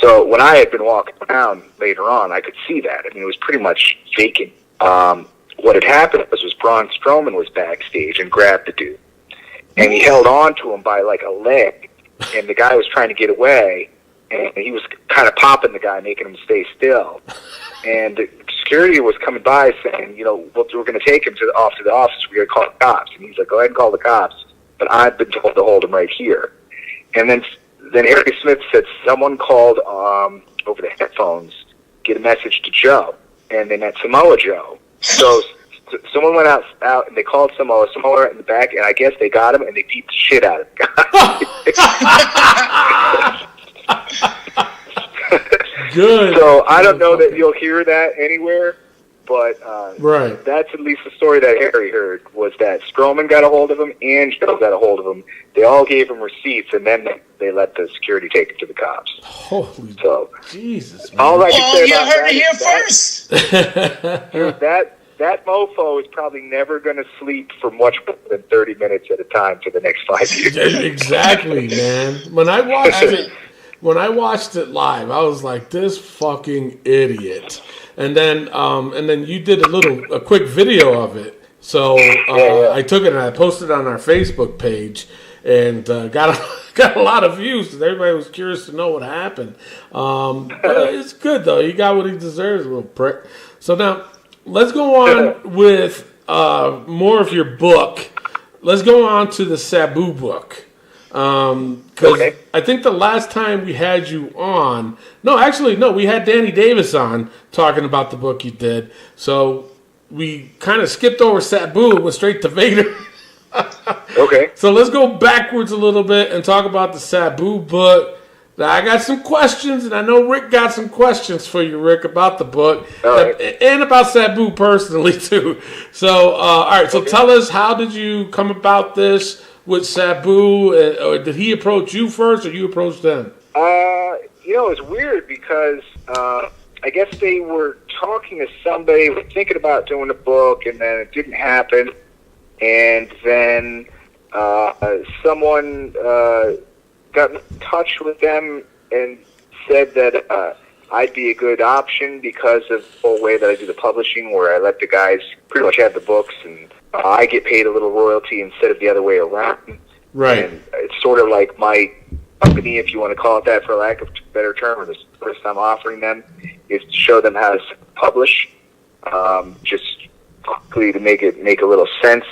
So when I had been walking around later on, I could see that. I mean, it was pretty much vacant. What had happened was Braun Strowman was backstage and grabbed the dude. And he held on to him by, like, a leg. And the guy was trying to get away. And he was kind of popping the guy, making him stay still. And the security was coming by saying, we're going to take him off to the office. We're going to call the cops. And he's like, go ahead and call the cops. But I've been told to hold him right here. And then Harry Smith said someone called over the headphones, get a message to Joe. And they met Samoa Joe. So someone went out and they called Samoa. Samoa went in the back, and I guess they got him, and they beat the shit out of the guy. Good. So I don't know that you'll hear that anywhere, but right. That's at least the story that Harry heard, was that Strowman got a hold of him and Joe got a hold of him. They all gave him receipts, and then they let the security take him to the cops. Holy Jesus, man. All I can say you about heard that it here is first. that mofo is probably never going to sleep for much more than 30 minutes at a time for the next 5 years. Exactly, man. When I watched it live, I was like, this fucking idiot. And then you did a quick video of it. So I took it and I posted it on our Facebook page, and got a lot of views because everybody was curious to know what happened. But it's good though. He got what he deserves, little prick. So now let's go on with more of your book. Let's go on to the Sabu book. Because I think the last time we had you on, we had Danny Davis on talking about the book you did. So we kind of skipped over Sabu and went straight to Vader. Okay. So let's go backwards a little bit and talk about the Sabu book. Now, I got some questions, and I know Rick got some questions for you, Rick, about the book, and about Sabu personally, too. So, all right, so tell us, how did you come about this with Sabu? Or did he approach you first, or you approached them? It's weird because I guess they were talking to somebody, were thinking about doing a book, and then it didn't happen. And then someone got in touch with them and said that I'd be a good option because of the whole way that I do the publishing, where I let the guys pretty much have the books, and I get paid a little royalty instead of the other way around. Right. And it's sort of like my company, if you want to call it that, for lack of a better term, or the first I'm offering them, is to show them how to publish, just quickly to make a little sense.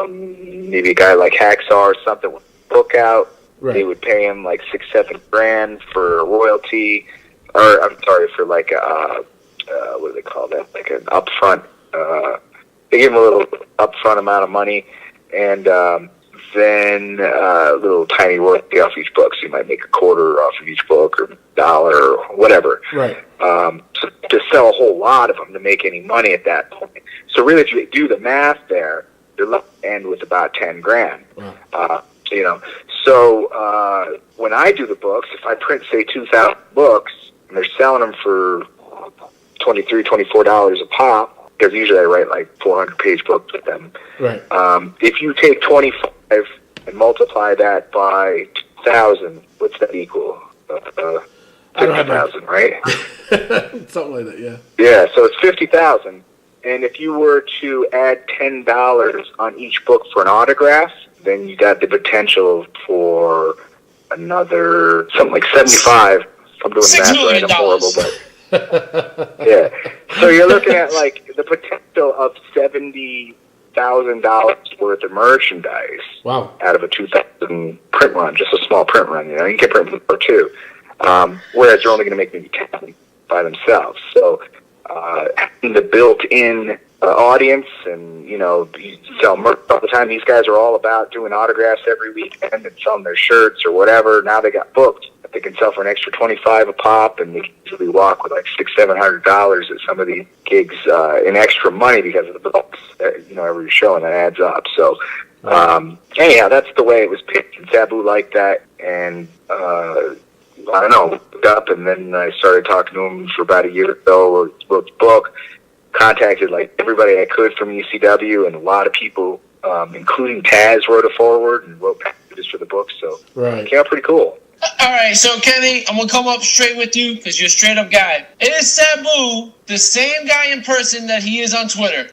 Maybe a guy like Hacksaw or something with a book out. Right. They would pay him like $6-7 for a royalty, or I'm sorry, for like a what do they call that? Like an upfront. They give him a little upfront amount of money, and then a little tiny royalty off each book. So you might make a quarter off of each book, or $1 or whatever. Right. So to sell a whole lot of them to make any money at that point. So really, if you do the math there, you're left to end with about $10,000. Wow. So when I do the books, if I print, say, 2,000 books, and they're selling them for $23, $24 a pop, because usually I write like 400-page books with them. Right. If you take 25 and multiply that by 2,000, what's that equal? 50,000, right? Something like that, yeah. Yeah, so it's 50,000. And if you were to add $10 on each book for an autograph, then you got the potential for another something like 75. If I'm doing $6 math right, million. I'm horrible, but yeah. So you're looking at like the potential of $70,000 worth of merchandise. Wow. Out of a 2,000 print run, just a small print run. You can get print for two. Whereas you're only going to make maybe 10. by themselves. So having the built-in audience, and you sell merch all the time. These guys are all about doing autographs every weekend and selling their shirts or whatever. Now they got booked. They can sell for an extra $25 a pop, and they can easily walk with like $600-700 at some of these gigs in extra money because of the books. Every show, and that adds up. So anyhow, that's the way it was picked. And Sabu liked that, and I don't know, looked up, and then I started talking to him for about a year ago. Wrote the book. Contacted like everybody I could from ECW, and a lot of people, including Taz, wrote a forward and wrote packages for the book. So it came out pretty cool. All right, so Kenny, I'm gonna come up straight with you because you're a straight up guy. Is Sabu the same guy in person that he is on Twitter?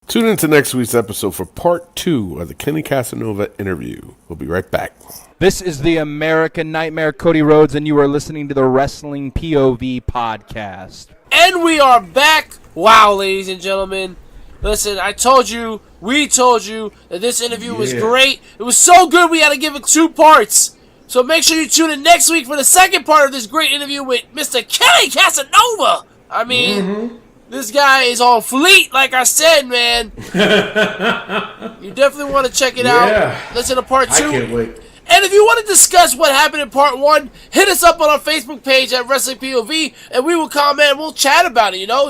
Tune in to next week's episode for part 2 of the Kenny Casanova interview. We'll be right back. This is the American Nightmare, Cody Rhodes, and you are listening to the Wrestling POV podcast. And we are back. Wow, ladies and gentlemen. Listen, we told you that this interview was great. It was so good we had to give it 2 parts. So make sure you tune in next week for the second part of this great interview with Mr. Kenny Casanova. I mean, this guy is on fleet, like I said, man. You definitely want to check it out. Listen to part 2. I can't wait. And if you want to discuss what happened in part 1, hit us up on our Facebook page at Wrestling POV, and we will comment and we'll chat about it. You know,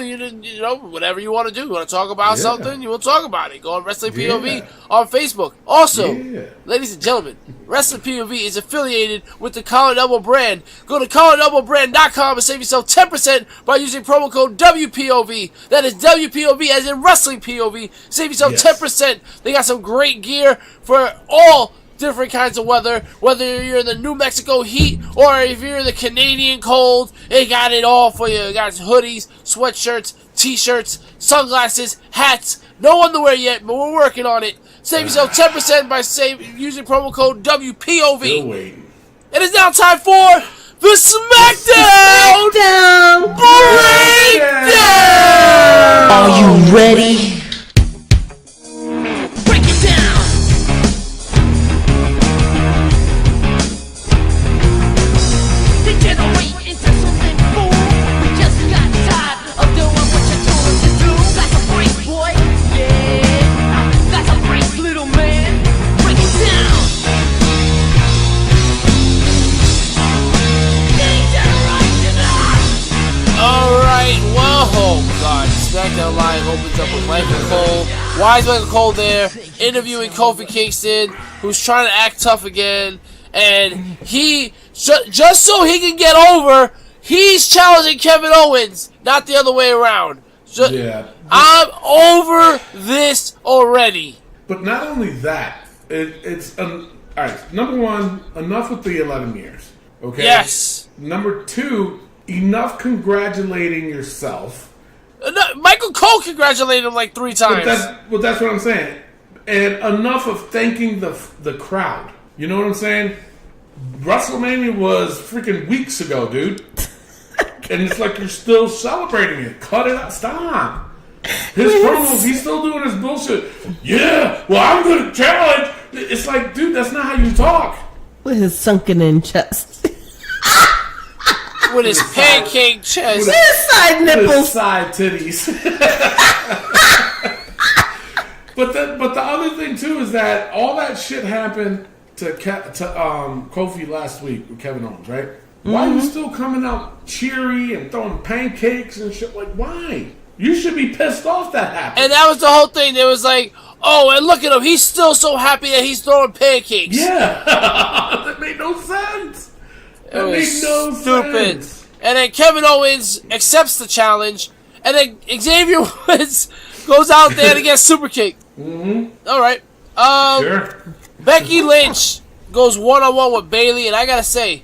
whatever you want to do. You want to talk about something, you will talk about it. Go on Wrestling POV on Facebook. Also, ladies and gentlemen, Wrestling POV is affiliated with the Collar and Elbow brand. Go to collarandelbowbrand.com and save yourself 10% by using promo code WPOV. That is WPOV as in Wrestling POV. Save yourself 10%. They got some great gear for all different kinds of weather, whether you're in the New Mexico heat or if you're in the Canadian cold. They got it all for you. They got hoodies, sweatshirts, t-shirts, sunglasses, hats. No underwear yet, but we're working on it. Save yourself 10% by using promo code WPOV. Still waiting. It is now time for the SmackDown Breakdown! Are you ready? Break it down! Degenerate into something fool. We just got tired of doing what you told us to do. That's a break, boy. Yeah, that's a break, little man. Break it down. Alright, well, oh god, SmackDown Live opens up with Michael Cole. Why is Michael Cole there? Interviewing Kofi Kingston, who's trying to act tough again. And he, just so he can get over, he's challenging Kevin Owens, not the other way around. I'm over this already. But not only that, it's alright, number one, enough with the 11 years. Okay? Yes. Number 2, enough congratulating yourself. Michael Cole congratulated him like 3 times. But that's what I'm saying. And enough of thanking the crowd. You know what I'm saying? WrestleMania was freaking weeks ago, dude. And it's like you're still celebrating it. Cut it out. Stop. His promos, he's still doing his bullshit. Yeah, well, I'm going to challenge. It's like, dude, that's not how you talk. With his sunken in chest. With his pancake chest. With his side nipples. With his side titties. But the other thing, too, is that all that shit happened to Kofi last week with Kevin Owens, right? Mm-hmm. Why are you still coming out cheery and throwing pancakes and shit? Like, why? You should be pissed off that happened. And that was the whole thing. There was like, oh, and look at him. He's still so happy that he's throwing pancakes. Yeah. That made no sense. That made no stupid. Sense. And then Kevin Owens accepts the challenge. And then Xavier Woods goes out there to get super kick. Mm-hmm. All right. Sure. Becky Lynch goes one-on-one with Bayley. And I got to say,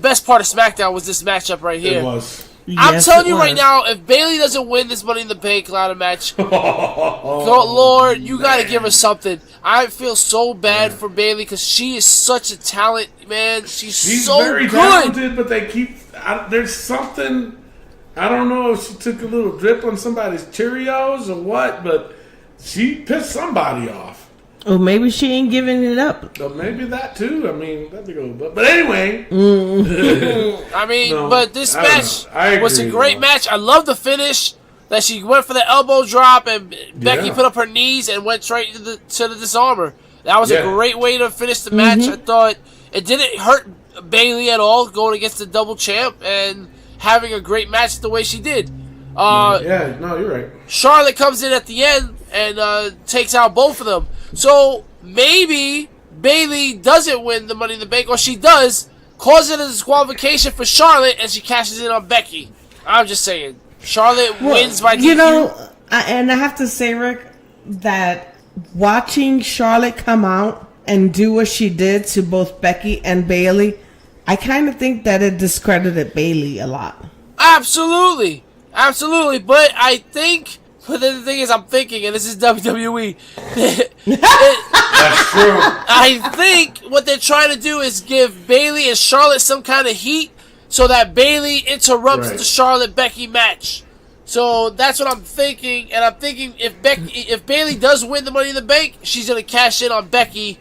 best part of SmackDown was this matchup right here. It was. I'm telling you right now, if Bayley doesn't win this Money in the Bank ladder match, Lord, you got to give her something. I feel so bad for Bayley because she is such a talent, man. She's so very good. Talented, but they keep. There's something. I don't know if she took a little drip on somebody's Cheerios or what, but she pissed somebody off. Or maybe she ain't giving it up. So maybe that too. I mean, that'd be good. But anyway. I mean, No, but this I don't match know. I was a agree, great though. match. I love the finish that she went for the elbow drop and Becky Yeah. put up her knees and went straight to the disarmer. That was Yeah. a great way to finish the match. I thought it didn't hurt Bayley at all going against the double champ and having a great match the way she did. Yeah, no, you're right. Charlotte comes in at the end and takes out both of them. So maybe Bayley doesn't win the Money in the Bank, or she does, cause it a disqualification for Charlotte, and she cashes in on Becky. I'm just saying, Charlotte wins by DQ. You know, and I have to say, Rick, that watching Charlotte come out and do what she did to both Becky and Bayley, I kind of think that it discredited Bayley a lot. Absolutely. But I think, but then the thing is, I'm thinking, and this is WWE. That's true. I think what they're trying to do is give Bayley and Charlotte some kind of heat so that Bayley interrupts Right. the Charlotte Becky match. So that's what I'm thinking, and I'm thinking if Bayley does win the Money in the Bank, she's gonna cash in on Becky,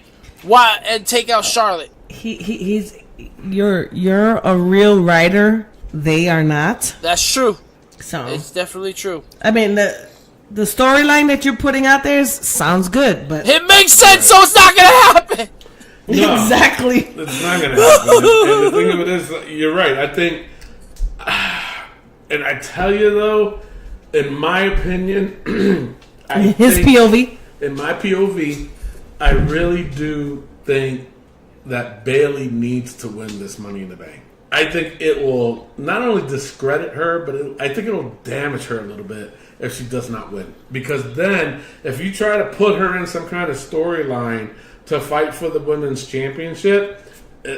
and take out Charlotte. You're a real writer. They are not. That's true. So It's definitely true. I mean the storyline that you're putting out there sounds good, but It makes sense, so it's not gonna happen. No. exactly. It's not going to happen. And the thing of it is, you're right. I think, and I tell you though, in my opinion, His POV. In my POV, I really do think that Bayley needs to win this Money in the Bank. I think it will not only discredit her, but I think it'll damage her a little bit if she does not win. Because then, if you try to put her in some kind of storyline to fight for the women's championship,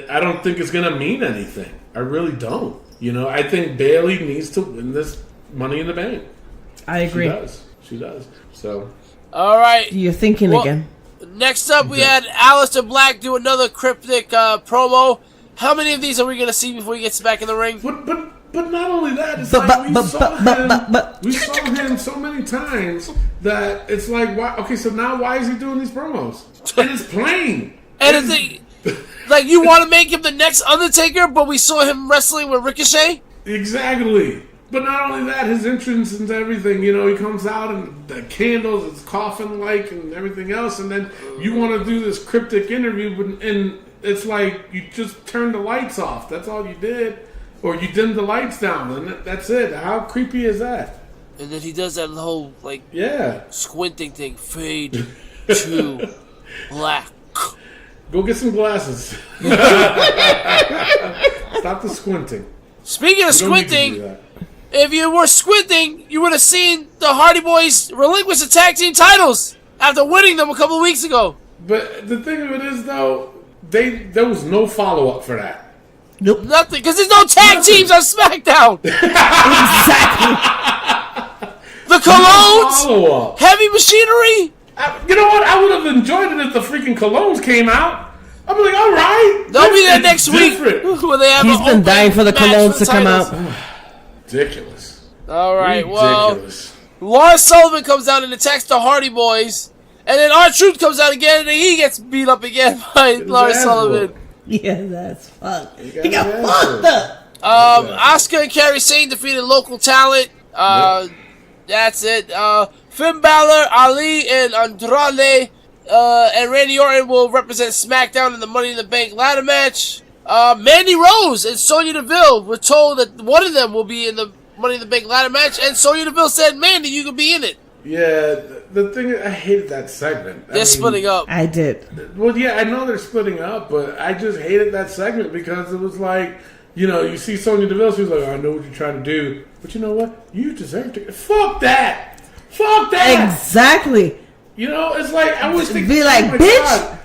I don't think it's going to mean anything. I really don't. You know, I think Bayley needs to win this Money in the Bank. I agree. She does. So, All right. You're thinking again. Next up, we had Aleister Black do another cryptic promo. How many of these are we going to see before he gets back in the ring? But not only that, it's like we saw him so many times that it's like, why? Okay, so now why is he doing these promos? And it's plain. And the thing, like, you want to make him the next Undertaker, but we saw him wrestling with Ricochet? Exactly. But not only that, his entrance and everything, you know, he comes out and the candles, it's coffin-like and everything else, and then you want to do this cryptic interview, and it's like you just turned the lights off. That's all you did. Or you dimmed the lights down, and that's it. How creepy is that? And then he does that whole, like, squinting thing. Fade to black. Go get some glasses. Stop the squinting. Speaking of You don't need to do squinting, that. if you were squinting, you would have seen the Hardy Boys relinquish the tag team titles after winning them a couple of weeks ago. But the thing of it is, though, there was no follow-up for that. Nope. Nothing, because there's no tag teams on SmackDown. Exactly. The Colognes, Follow-up. Heavy Machinery. You know what? I would have enjoyed it if the freaking Colognes came out. I'd be like, all right. They'll be there this next is week different. when they have He's an been open dying for the match Colognes for the to come titles. out. Ridiculous. All right, well, Ridiculous. Lars Sullivan comes out and attacks the Hardy Boys, and then R-Truth comes out again, and he gets beat up again by Lars ass Sullivan. whooped. Yeah, that's fucked. He He got got his ass fucked up. Asuka and Kairi Sane defeated local talent. That's it. Finn Balor, Ali, and Andrade and Randy Orton will represent SmackDown in the Money in the Bank ladder match. Mandy Rose and Sonya Deville were told that one of them will be in the Money in the Bank ladder match, and Sonya Deville said, "Mandy, you can be in it." Yeah, the thing is, I hated that segment. They're splitting up. I did. Well, yeah, I know they're splitting up, but I just hated that segment because it was like, you know, you see Sonya Deville, she's like, I know what you're trying to do, but you know what? You deserve to. Fuck that! Fuck that! Exactly. You know, it's like, I wish they Be like, oh my bitch,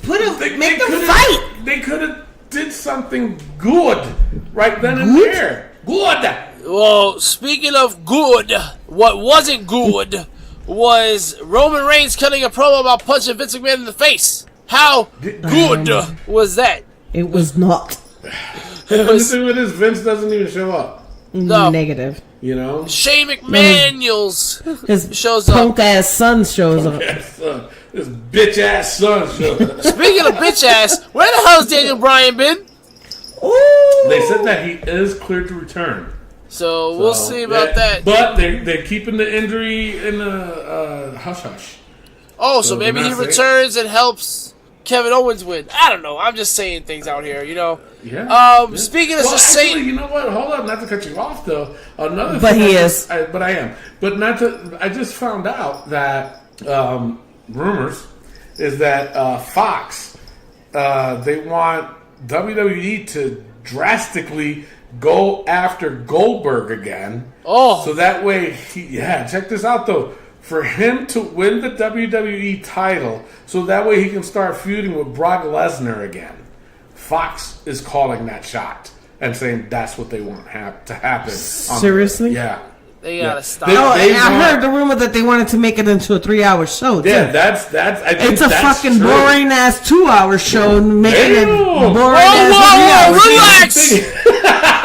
God. make them fight. They could have did something good right then and there. Good! Well, speaking of good, what wasn't good was Roman Reigns cutting a promo about punching Vince McMahon in the face. How good was that? It was not. And the thing with this, Vince doesn't even show up. No. Negative. You know? Shane McManiels His shows up. punk ass son shows up. Yes, This bitch ass son show. Speaking of bitch ass, where the hell's Daniel Bryan been? Ooh. They said that he is cleared to return. So we'll see about that. But they're keeping the injury in the hush hush. Oh, so maybe they're he not saying- returns and helps Kevin Owens win. I don't know. I'm just saying things out here, you know. Yeah. Speaking of Well, just actually, saying, you know what? Hold up, not to cut you off though. Another But thing he I is. but I am. But not to. I just found out that rumors is that Fox they want WWE to drastically go after Goldberg again. Oh. So that way, check this out though. For him to win the WWE title, so that way he can start feuding with Brock Lesnar again. Fox is calling that shot and saying that's what they want to happen. Seriously? Yeah. they gotta stop. They- Oh, they I want- heard the rumor that they wanted to make it into a 3-hour show. Too. Yeah, that's. I think It's a that's fucking true. boring ass 2-hour show, making it Damn. boring Whoa, ass 3 relax! hours.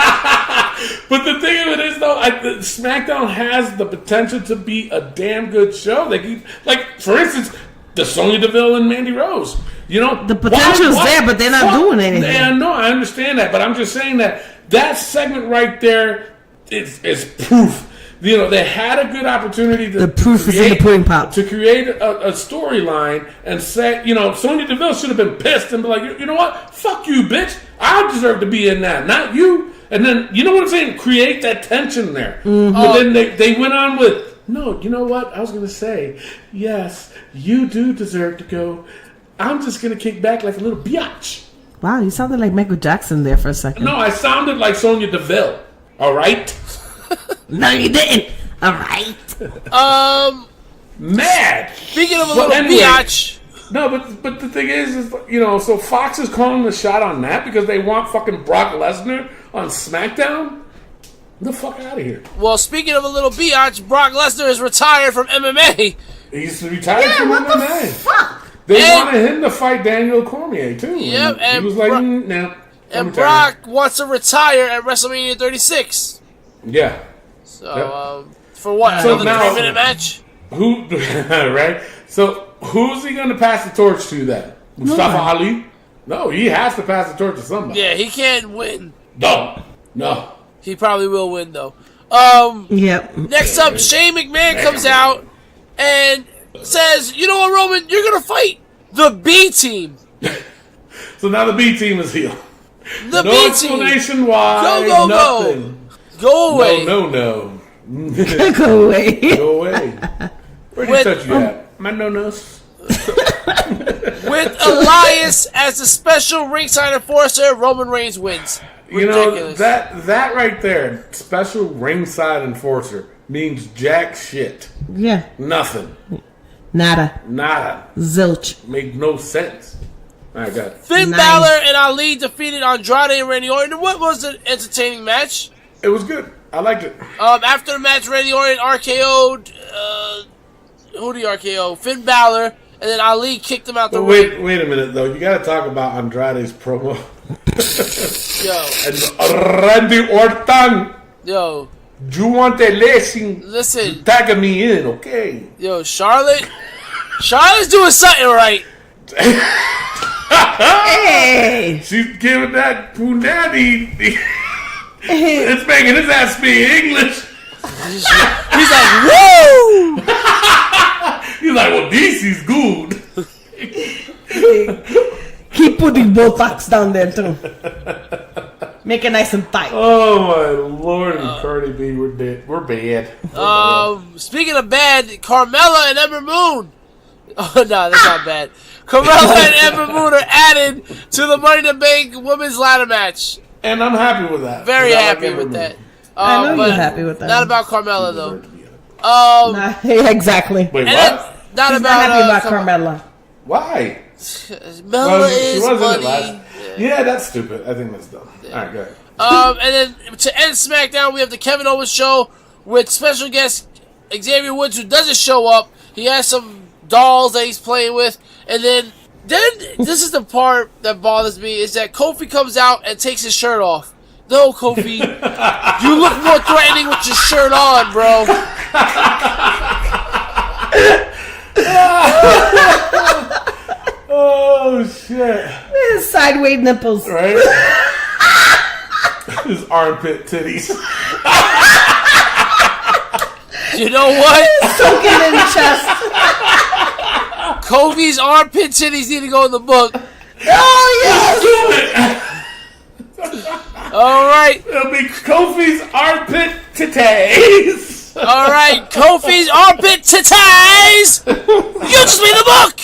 But the thing of it is, though, SmackDown has the potential to be a damn good show. They keep, like, for instance, the Sonya Deville and Mandy Rose. You know, The potential's there, but they're not doing anything. Yeah, no, I understand that, but I'm just saying that segment right there is proof. You know, they had a good opportunity to The proof is in the pudding pop. to create a storyline and say, you know, Sonya Deville should have been pissed and be like, you know what, fuck you, bitch. I deserve to be in that, not you. And then, you know what I'm saying? Create that tension there. But then they went on with, no, you know what? I was going to say, yes, you do deserve to go. I'm just going to kick back like a little biatch. Wow, you sounded like Michael Jackson there for a second. No, I sounded like Sonya Deville. All right? No, you didn't. All right. Mad. Speaking of a Well, little anyway. biatch, No, but the thing is, you know, so Fox is calling the shot on that because they want fucking Brock Lesnar on SmackDown? The fuck out of here. well, speaking of a little biatch, Brock Lesnar is retired from MMA. He's retired from what the MMA. fuck? They And- wanted him to fight Daniel Cormier, too. Yep, and he was like, Bro- no. And Brock wants to retire at WrestleMania 36. Yeah. So, Yep. for what? So Another now- 3-minute match? Who, right? So, who's he going to pass the torch to then? Mustafa Ali? No, he has to pass the torch to somebody. Yeah, he can't win. No. He probably will win, though. Yep. Next up, Shane McMahon comes out and says, you know what, Roman? You're going to fight the B team. So now the B team is here. The No B team. explanation why. Go, nothing. Go away. No. Go away. Go away. Where'd you With- touch you at? My no-nos. With Elias as the special ringside enforcer, Roman Reigns wins. You know, Ridiculous. that right there, special ringside enforcer, means jack shit. Yeah. Nothing. Nada. Nada. Zilch. Make no sense. All right, got it. Finn Nice. Balor and Ali defeated Andrade and Randy Orton. What was an entertaining match? It was good. I liked it. After the match, Randy Orton RKO'd. Who did he RKO? Finn Balor, and then Ali kicked him out the But ring. wait a minute, though. You got to talk about Andrade's promo. Yo, And Randy Orton, yo, you want a lesson? listen, Tag me in, okay? yo, Charlotte's doing something right. Hey. She's giving that punani. It's making his ass speak English. He's like, woo! He's like, well, this is good. Keep putting Botox down there too. Make it nice and tight. Oh my lord, and Cardi B, we're dead. We're bad. Speaking of bad, Carmella and Ember Moon. Oh no, that's not bad. Carmella and Ember Moon are added to the Money in the Bank Women's Ladder match. And I'm happy with that. Very 'Cause I like happy Ember with Moon. that. I know but you're happy with that. Not about Carmella though. Yeah, exactly. Wait, And what? it's not He's about not happy about Carmella. Carmella. Why? Mella She is wasn't money. it last. Yeah, that's stupid. I think that's dumb. All right, go ahead. And then to end SmackDown, we have the Kevin Owens show with special guest Xavier Woods, who doesn't show up. He has some dolls that he's playing with, and then this is the part that bothers me is that Kofi comes out and takes his shirt off. No, Kofi, you look more threatening with your shirt on, bro. Oh shit! His sideways nipples. Right? His armpit titties. You know what? Soaking in the chest. Kofi's armpit titties need to go in the book. Oh yes. All right. It'll be Kofi's armpit titties. All right. Kofi's armpit titties. You just made the book.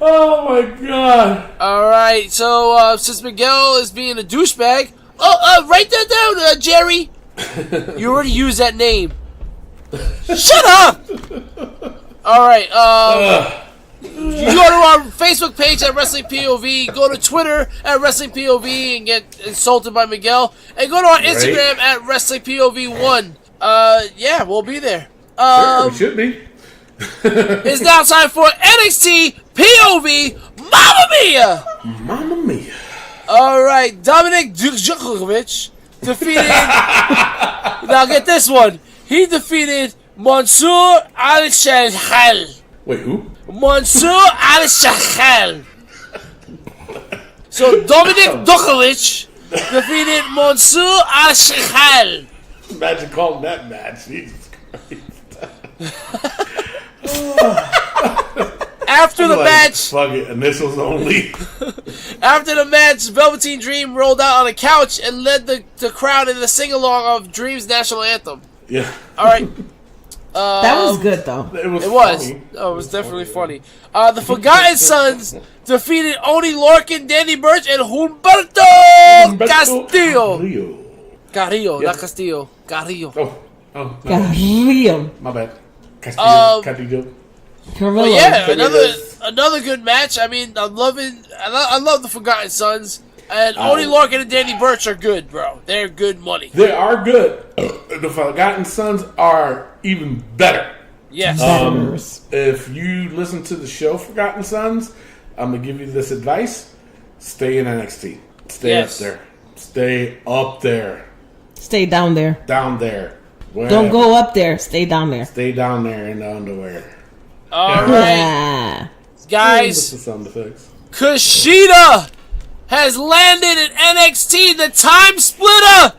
Oh my god. All right. So since Miguel is being a douchebag, write that down, Jerry. You already used that name. Shut up. All right. You go to our Facebook page at Wrestling POV. Go to Twitter at Wrestling POV and get insulted by Miguel. And go to our Instagram at Wrestling POV1. Yeah, we'll be there. Sure, we should be. It's now time for NXT POV Mamma Mia! Mamma Mia. All right, Dominic Djokovic defeated... Now get this one. He defeated Mansoor Al-Shahal. Wait, who? Mansoor Al-Shahal. So Dominic Djokovic defeated Mansoor Al-Shahal. Imagine calling that match. Jesus Christ. After the match, fuck it, initials only. After the match, Velveteen Dream rolled out on a couch and led the crowd in the sing-along of Dream's national anthem. Yeah. All right. That was good though. It was. Funny. Oh, it was definitely funny. The Forgotten Sons defeated Oni Lorcan, Danny Burch, and Humberto Castillo. Carrillo, not Castillo. Carrillo. Oh. Carrillo. My bad. Castillo. But yeah, another good match. I mean, I love the Forgotten Sons, and Oni Lorcan and Danny Burch are good, bro. They're good money. They are good. The Forgotten Sons are even better. Yes. If you listen to the show Forgotten Sons, I'm gonna give you this advice: stay in NXT. Stay up there. Stay up there. Stay down there. Down there. Wherever. Don't go up there. Stay down there. Stay down there in the underwear. All right, guys. What's the sound effects? Kushida has landed in NXT, the Time Splitter.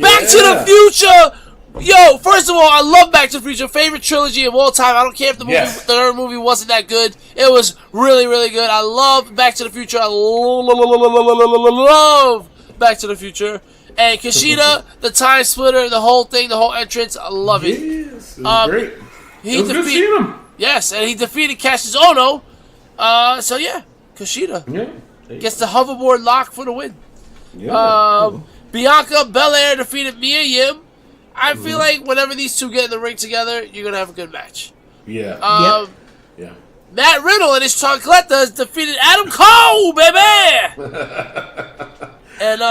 Back to the Future. Yo, first of all, I love Back to the Future. Favorite trilogy of all time. I don't care if the third movie wasn't that good. It was really, really good. I love Back to the Future. I love Back to the Future. And Kushida, the Time Splitter, the whole thing, the whole entrance, I love it. Yes, it was great. He it was good seeing him. Yes, and he defeated Cassius Ohno. So yeah, Kushida gets the hoverboard lock for the win. Yeah. Bianca Belair defeated Mia Yim. I feel like whenever these two get in the ring together, you're gonna have a good match. Yeah. Yeah. Matt Riddle and his Chancletas defeated Adam Cole, baby. And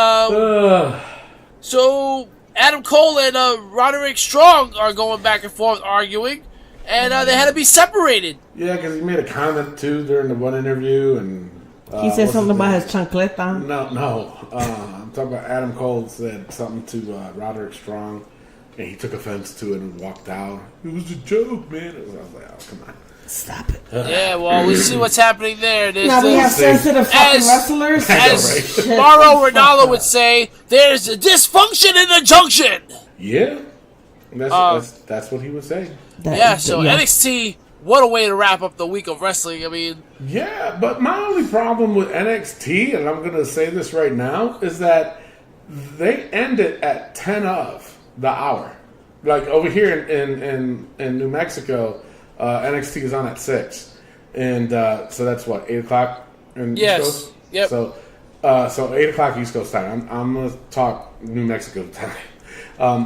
so Adam Cole and Roderick Strong are going back and forth arguing. And they had to be separated. Yeah, because he made a comment, too, during the one interview. And he said something about his chancleta. No. I'm talking about Adam Cole said something to Roderick Strong, and he took offense to it and walked out. It was a joke, man. I was like, oh, come on. Stop it. Yeah, well, we see what's happening there. Now we have sensitive fucking wrestlers. As Mauro Ranallo would say, there's a dysfunction in the junction. Yeah. That's what he was saying. NXT, what a way to wrap up the week of wrestling. I mean, yeah, but my only problem with NXT, and I'm going to say this right now, is that they end it at 10 of the hour. Like over here in New Mexico, NXT is on at 6, and so that's what 8 o'clock in East Coast. Yep. So 8 o'clock East Coast time. I'm going to talk New Mexico time.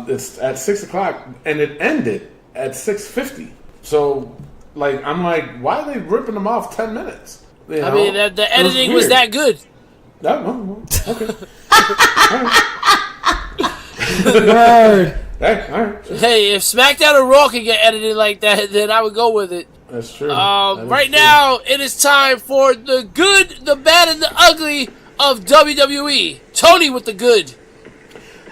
It's at 6 o'clock, and it ended at 6:50. So, like, I'm like, why are they ripping them off 10 minutes? You know? I mean, the editing was that good. No, okay. Word. Hey, all right. Hey, if SmackDown and Raw can get edited like that, then I would go with it. That's true. Right now, it is time for the good, the bad, and the ugly of WWE. Tony with the good.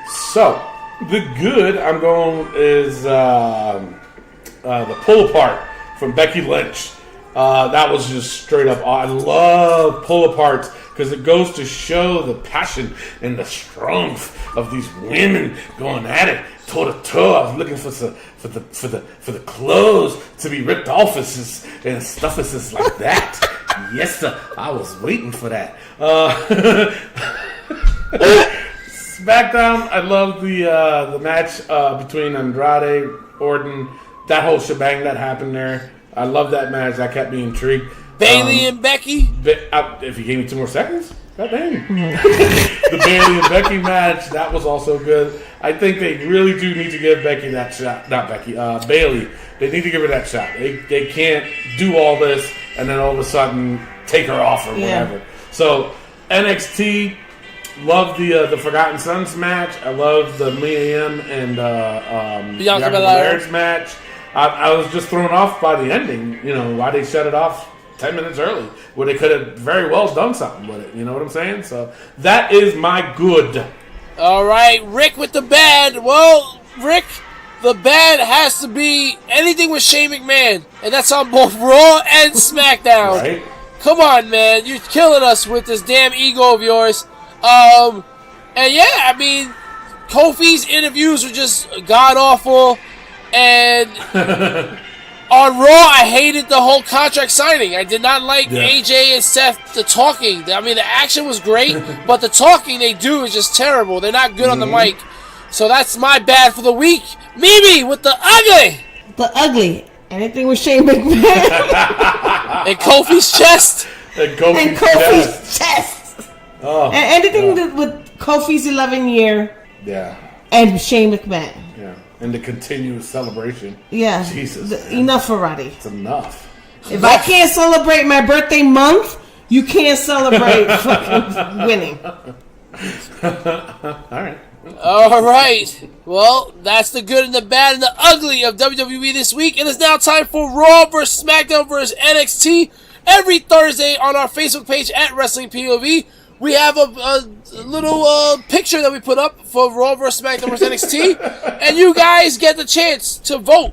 So, the good I'm going is the pull apart from Becky Lynch. That was just straight up. I love pull aparts because it goes to show the passion and the strength of these women going at it toe to toe. I was looking for the clothes to be ripped off and stuff like that. Yes, sir. I was waiting for that. SmackDown. I love the match between Andrade, Orton, that whole shebang that happened there. I love that match. That kept me intrigued. Bailey and Becky. If you gave me 2 more seconds, god dang. The Bailey and Becky match, that was also good. I think they really do need to give Becky that shot. Not Becky, Bailey. They need to give her that shot. They can't do all this and then all of a sudden take her off or whatever. So NXT, love the Forgotten Sons match. I love the Mia Yim and Bianca Belair's match. I was just thrown off by the ending. You know, why they shut it off 10 minutes early, where they could have very well done something with it. You know what I'm saying? So that is my good. All right, Rick with the bad. Well, Rick, the bad has to be anything with Shane McMahon, and that's on both Raw and SmackDown. Right? Come on, man, you're killing us with this damn ego of yours. And yeah, I mean, Kofi's interviews were just god awful. And on Raw, I hated the whole contract signing. I did not like AJ and Seth, the talking. I mean, the action was great, but the talking they do is just terrible. They're not good on the mic. So that's my bad for the week. Mimi with the ugly. The ugly. Anything with Shane McMahon. And Kofi's chest. And Kofi's chest. Oh, and anything with Kofi's 11 year. Yeah. And Shane McMahon. Yeah. And the continuous celebration. Yeah. Jesus. Enough already. It's enough. If I can't celebrate my birthday month, you can't celebrate fucking winning. All right. Well, that's the good and the bad and the ugly of WWE this week. It is now time for Raw vs. SmackDown vs. NXT. Every Thursday on our Facebook page at Wrestling POV, we have a little picture that we put up for Raw vs. SmackDown vs. NXT, and you guys get the chance to vote.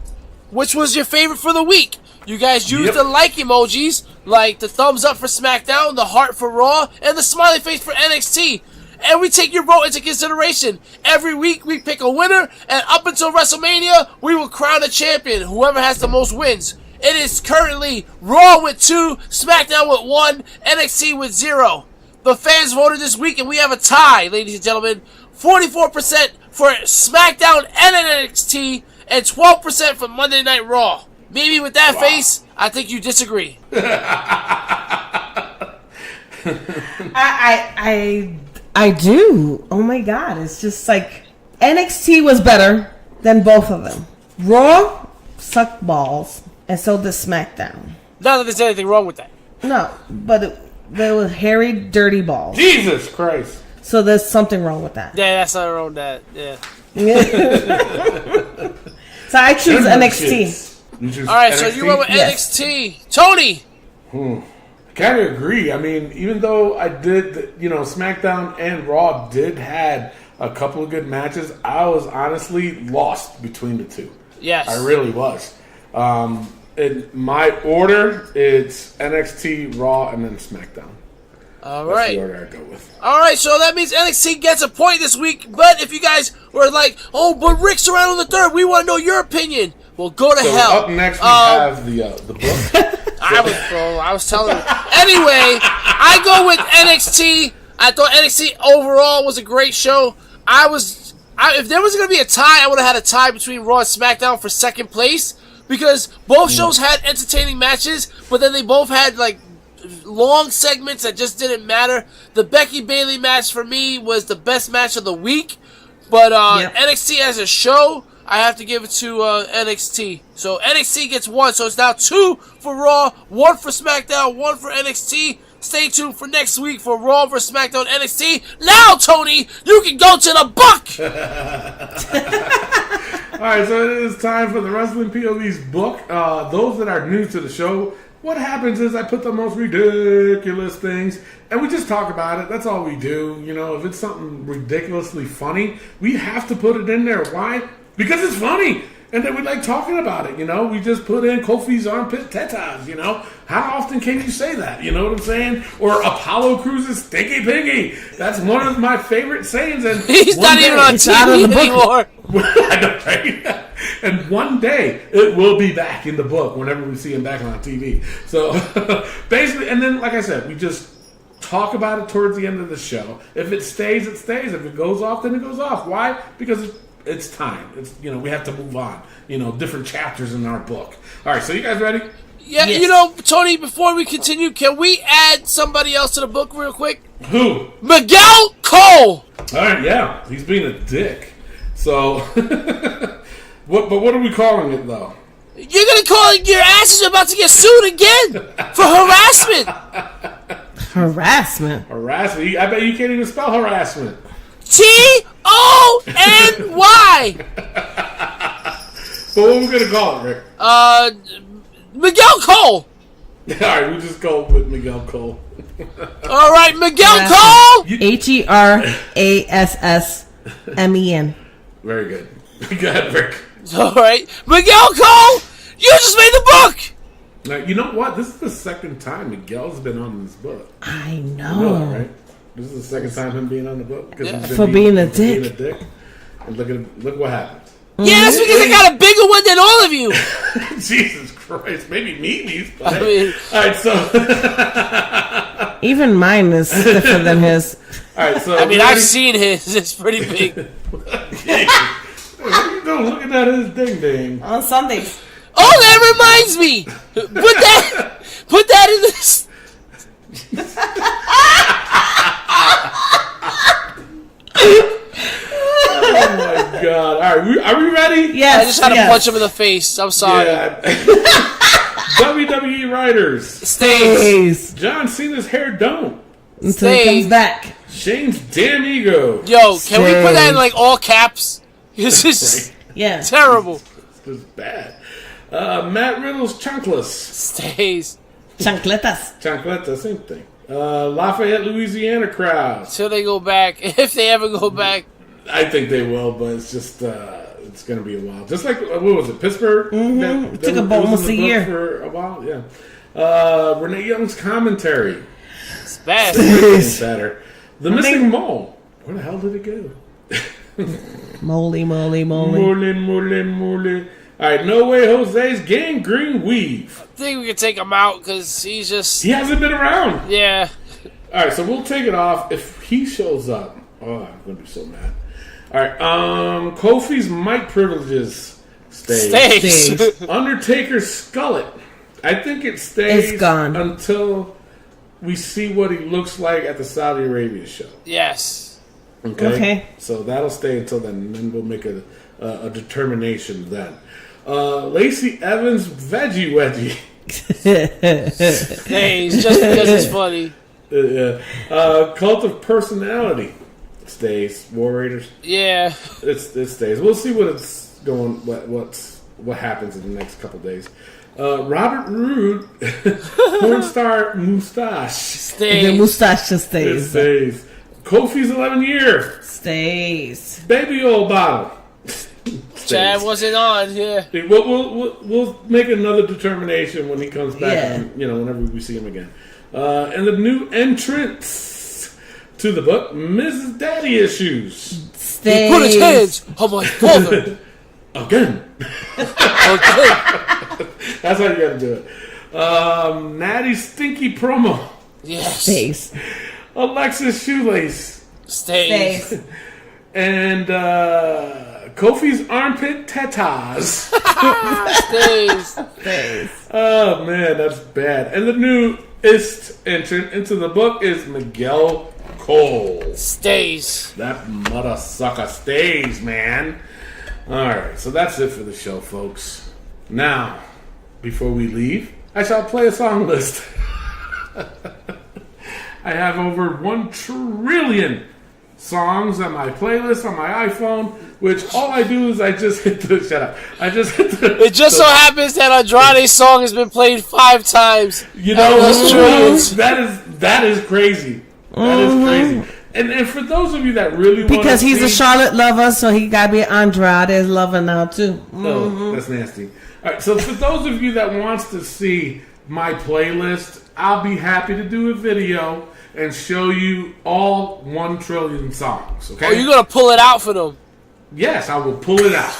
Which was your favorite for the week? You guys use the like emojis, like the thumbs up for SmackDown, the heart for Raw, and the smiley face for NXT. And we take your vote into consideration. Every week we pick a winner, and up until WrestleMania, we will crown a champion, whoever has the most wins. It is currently Raw with 2, SmackDown with 1, NXT with 0. The fans voted this week, and we have a tie, ladies and gentlemen. 44% for SmackDown and NXT, and 12% for Monday Night Raw. Maybe with that face, I think you disagree. I do. Oh my god, it's just like NXT was better than both of them. Raw sucked balls, and so did SmackDown. Not that there's anything wrong with that. No, but there was hairy, dirty balls. Jesus Christ. So there's something wrong with that. Yeah, that's not wrong with that. Yeah. So I choose NXT. All right, so you went with NXT. Tony! Kind of agree. I mean, even though I did, SmackDown and Raw did had a couple of good matches, I was honestly lost between the two. Yes. I really was. In my order, it's NXT, Raw, and then SmackDown. All That's right. the order I go with. All right, so that means NXT gets a point this week. But if you guys were like, "Oh, but Rick's around on the third," we want to know your opinion. Well, go to hell. Up next, we have the book. I was telling you. Anyway, I go with NXT. I thought NXT overall was a great show. If there was going to be a tie, I would have had a tie between Raw and SmackDown for second place because both shows had entertaining matches, but then they both had like long segments that just didn't matter. The Becky Bailey match for me was the best match of the week, but NXT as a show, I have to give it to NXT. So NXT gets 1, so it's now 2 for Raw, 1 for SmackDown, 1 for NXT. Stay tuned for next week for Raw vs. SmackDown NXT. Now, Tony, you can go to the book! Alright, so it is time for the Wrestling POV's book. Those that are new to the show, what happens is I put the most ridiculous things, and we just talk about it. That's all we do. If it's something ridiculously funny, we have to put it in there. Why? Because it's funny. And then we like talking about it, you know. We just put in Kofi's armpit tetas, you know. How often can you say that? You know what I'm saying? Or Apollo Cruz's stinky piggy. That's one of my favorite sayings. And He's not even on TV anymore. I know, right? And one day it will be back in the book whenever we see him back on TV. So basically, and then like I said, we just talk about it towards the end of the show. If it stays, it stays. If it goes off, then it goes off. Why? Because it's time. It's, you know, we have to move on. You know, different chapters in our book. All right, so you guys ready? Yeah, Yes. you know, Tony, before we continue, can we add somebody else to the book real quick? Who? Miguel Cole! All right, yeah. He's being a dick. So, but what are we calling it, though? You're gonna call it your ass is about to get sued again for harassment! Harassment. Harassment? I bet you can't even spell harassment. T-O-N-Y! But what are we going to call it, Rick? Miguel Cole! All right, we just go with Miguel Cole. All right, Miguel Cole! HERASSMEN. Very good. Go ahead, Rick. All right, Miguel Cole! You just made the book! Now, you know what? This is the second time Miguel's been on this book. I You know. know that, right? This is the second time him being on the book. 'Cause he's been For being a being dick. And look what happened. Yeah, that's because I got a bigger one than all of you. Jesus Christ. Maybe Mimi's. But I mean, all right, so... Even mine is stiffer than his. all right, so... I mean, I've seen his. It's pretty big. What are you doing looking at his ding-ding? On Sundays. Oh, that reminds me. Put that in this. Oh my God! All right, are we ready? Yes. I just had to punch him in the face. I'm sorry. Yeah. WWE writers. Stays. John Cena's hair don't. Until he comes back. Shane's damn ego. Yo, can we put that in like all caps? This is Yeah. terrible. This is bad. Matt Riddle's chunkless. Stays. Chancletas. Chancleta, same thing. Lafayette, Louisiana crowd. Till they go back. If they ever go back. I think they will, but it's just it's going to be a while. Just like what was it, Pittsburgh? It took was almost in a the book year for a while. Yeah. Renee Young's commentary. It's bad. It's better. The missing mole. Where the hell did it go? Moly. Mole. All right, No Way Jose's gangrene weave. I think we can take him out because he's just. He hasn't been around. Yeah. All right, so we'll take it off. If he shows up, oh, I'm going to be so mad. All right, Kofi's mic privileges stays. Undertaker's skullet. I think it stays It's gone. until we see what he looks like at the Saudi Arabia show. Yes. Okay. So that'll stay until then, and then we'll make a determination then. Lacey Evans' veggie wedgie. Stays just because it's funny. Cult of personality stays. War Raiders. Yeah. It stays. We'll see what it's going. What happens in the next couple days. Robert Roode, porn star mustache. The mustache just It stays. stays. Kofi's 11 year. Stays. Baby oil bottle. Chad wasn't on here. We'll make another determination when he comes back. Yeah. On, whenever we see him again. And the new entrance to the book, Mrs. Daddy Issues. Stays. He put his hands on my father. Again. Okay. That's how you gotta do it. Natty Stinky promo. Yes. Stays. Alexis Shoelace. Stays. And Kofi's armpit tetas. Stays. Oh man, that's bad. And the newest entrant into the book is Miguel Cole. Stays. That mother sucker stays, man. Alright, so that's it for the show, folks. Now, before we leave, I shall play a song list. I have over 1 trillion songs on my playlist on my iPhone, which all I do is I just hit the... Shut up. I just hit the... It just so happens that Andrade's song has been played 5 times. You know, that's true. that is crazy. That is crazy. And for those of you that really want Because to he's see, a Charlotte lover, so he got to be Andrade's lover now, too. Oh, that's nasty. All right, so for those of you that wants to see my playlist, I'll be happy to do a video and show you all 1 trillion songs. Okay? Oh, you're gonna pull it out for them? Yes, I will pull it out.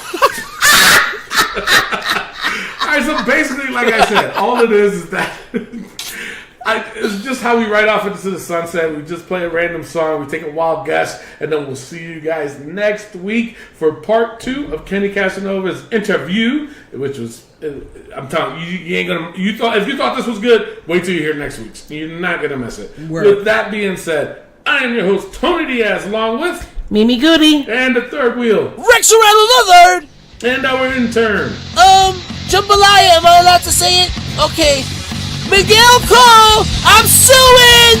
All right, so basically, like I said, all it is that it's just how we ride off into the sunset. We just play a random song, we take a wild guess, and then we'll see you guys next week for part 2 of Kenny Casanova's interview, which was, I'm telling you, you ain't gonna. If you thought this was good, wait till you hear next week's. You're not gonna miss it. Word. With that being said, I am your host Tony Diaz, along with Mimi Goody. and the third wheel, Rex Sorrello the third. and our intern. Jambalaya, am I allowed to say it? Okay. Miguel Cole, I'm suing!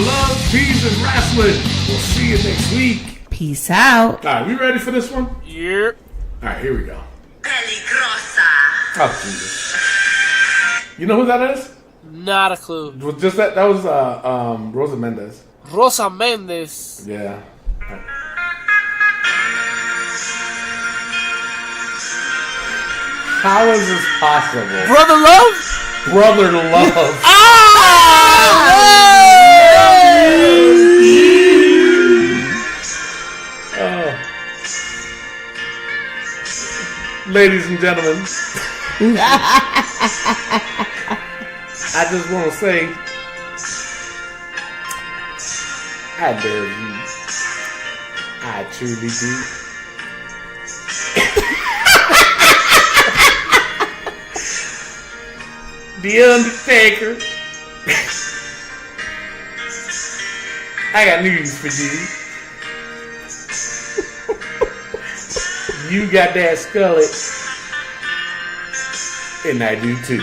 Love, peace, and wrestling. We'll see you next week. Peace out. All right, we ready for this one? Yep. All right, here we go. Oh, Jesus. You know who that is? Not a clue. Was just that was Rosa Mendez. Rosa Mendes. Yeah. How is this possible? Brother Love? Brother Love. Oh. Ladies and gentlemen, I just want to say, I dare you. I truly do. The Undertaker. I got news for you. You got that skullet. And I do too.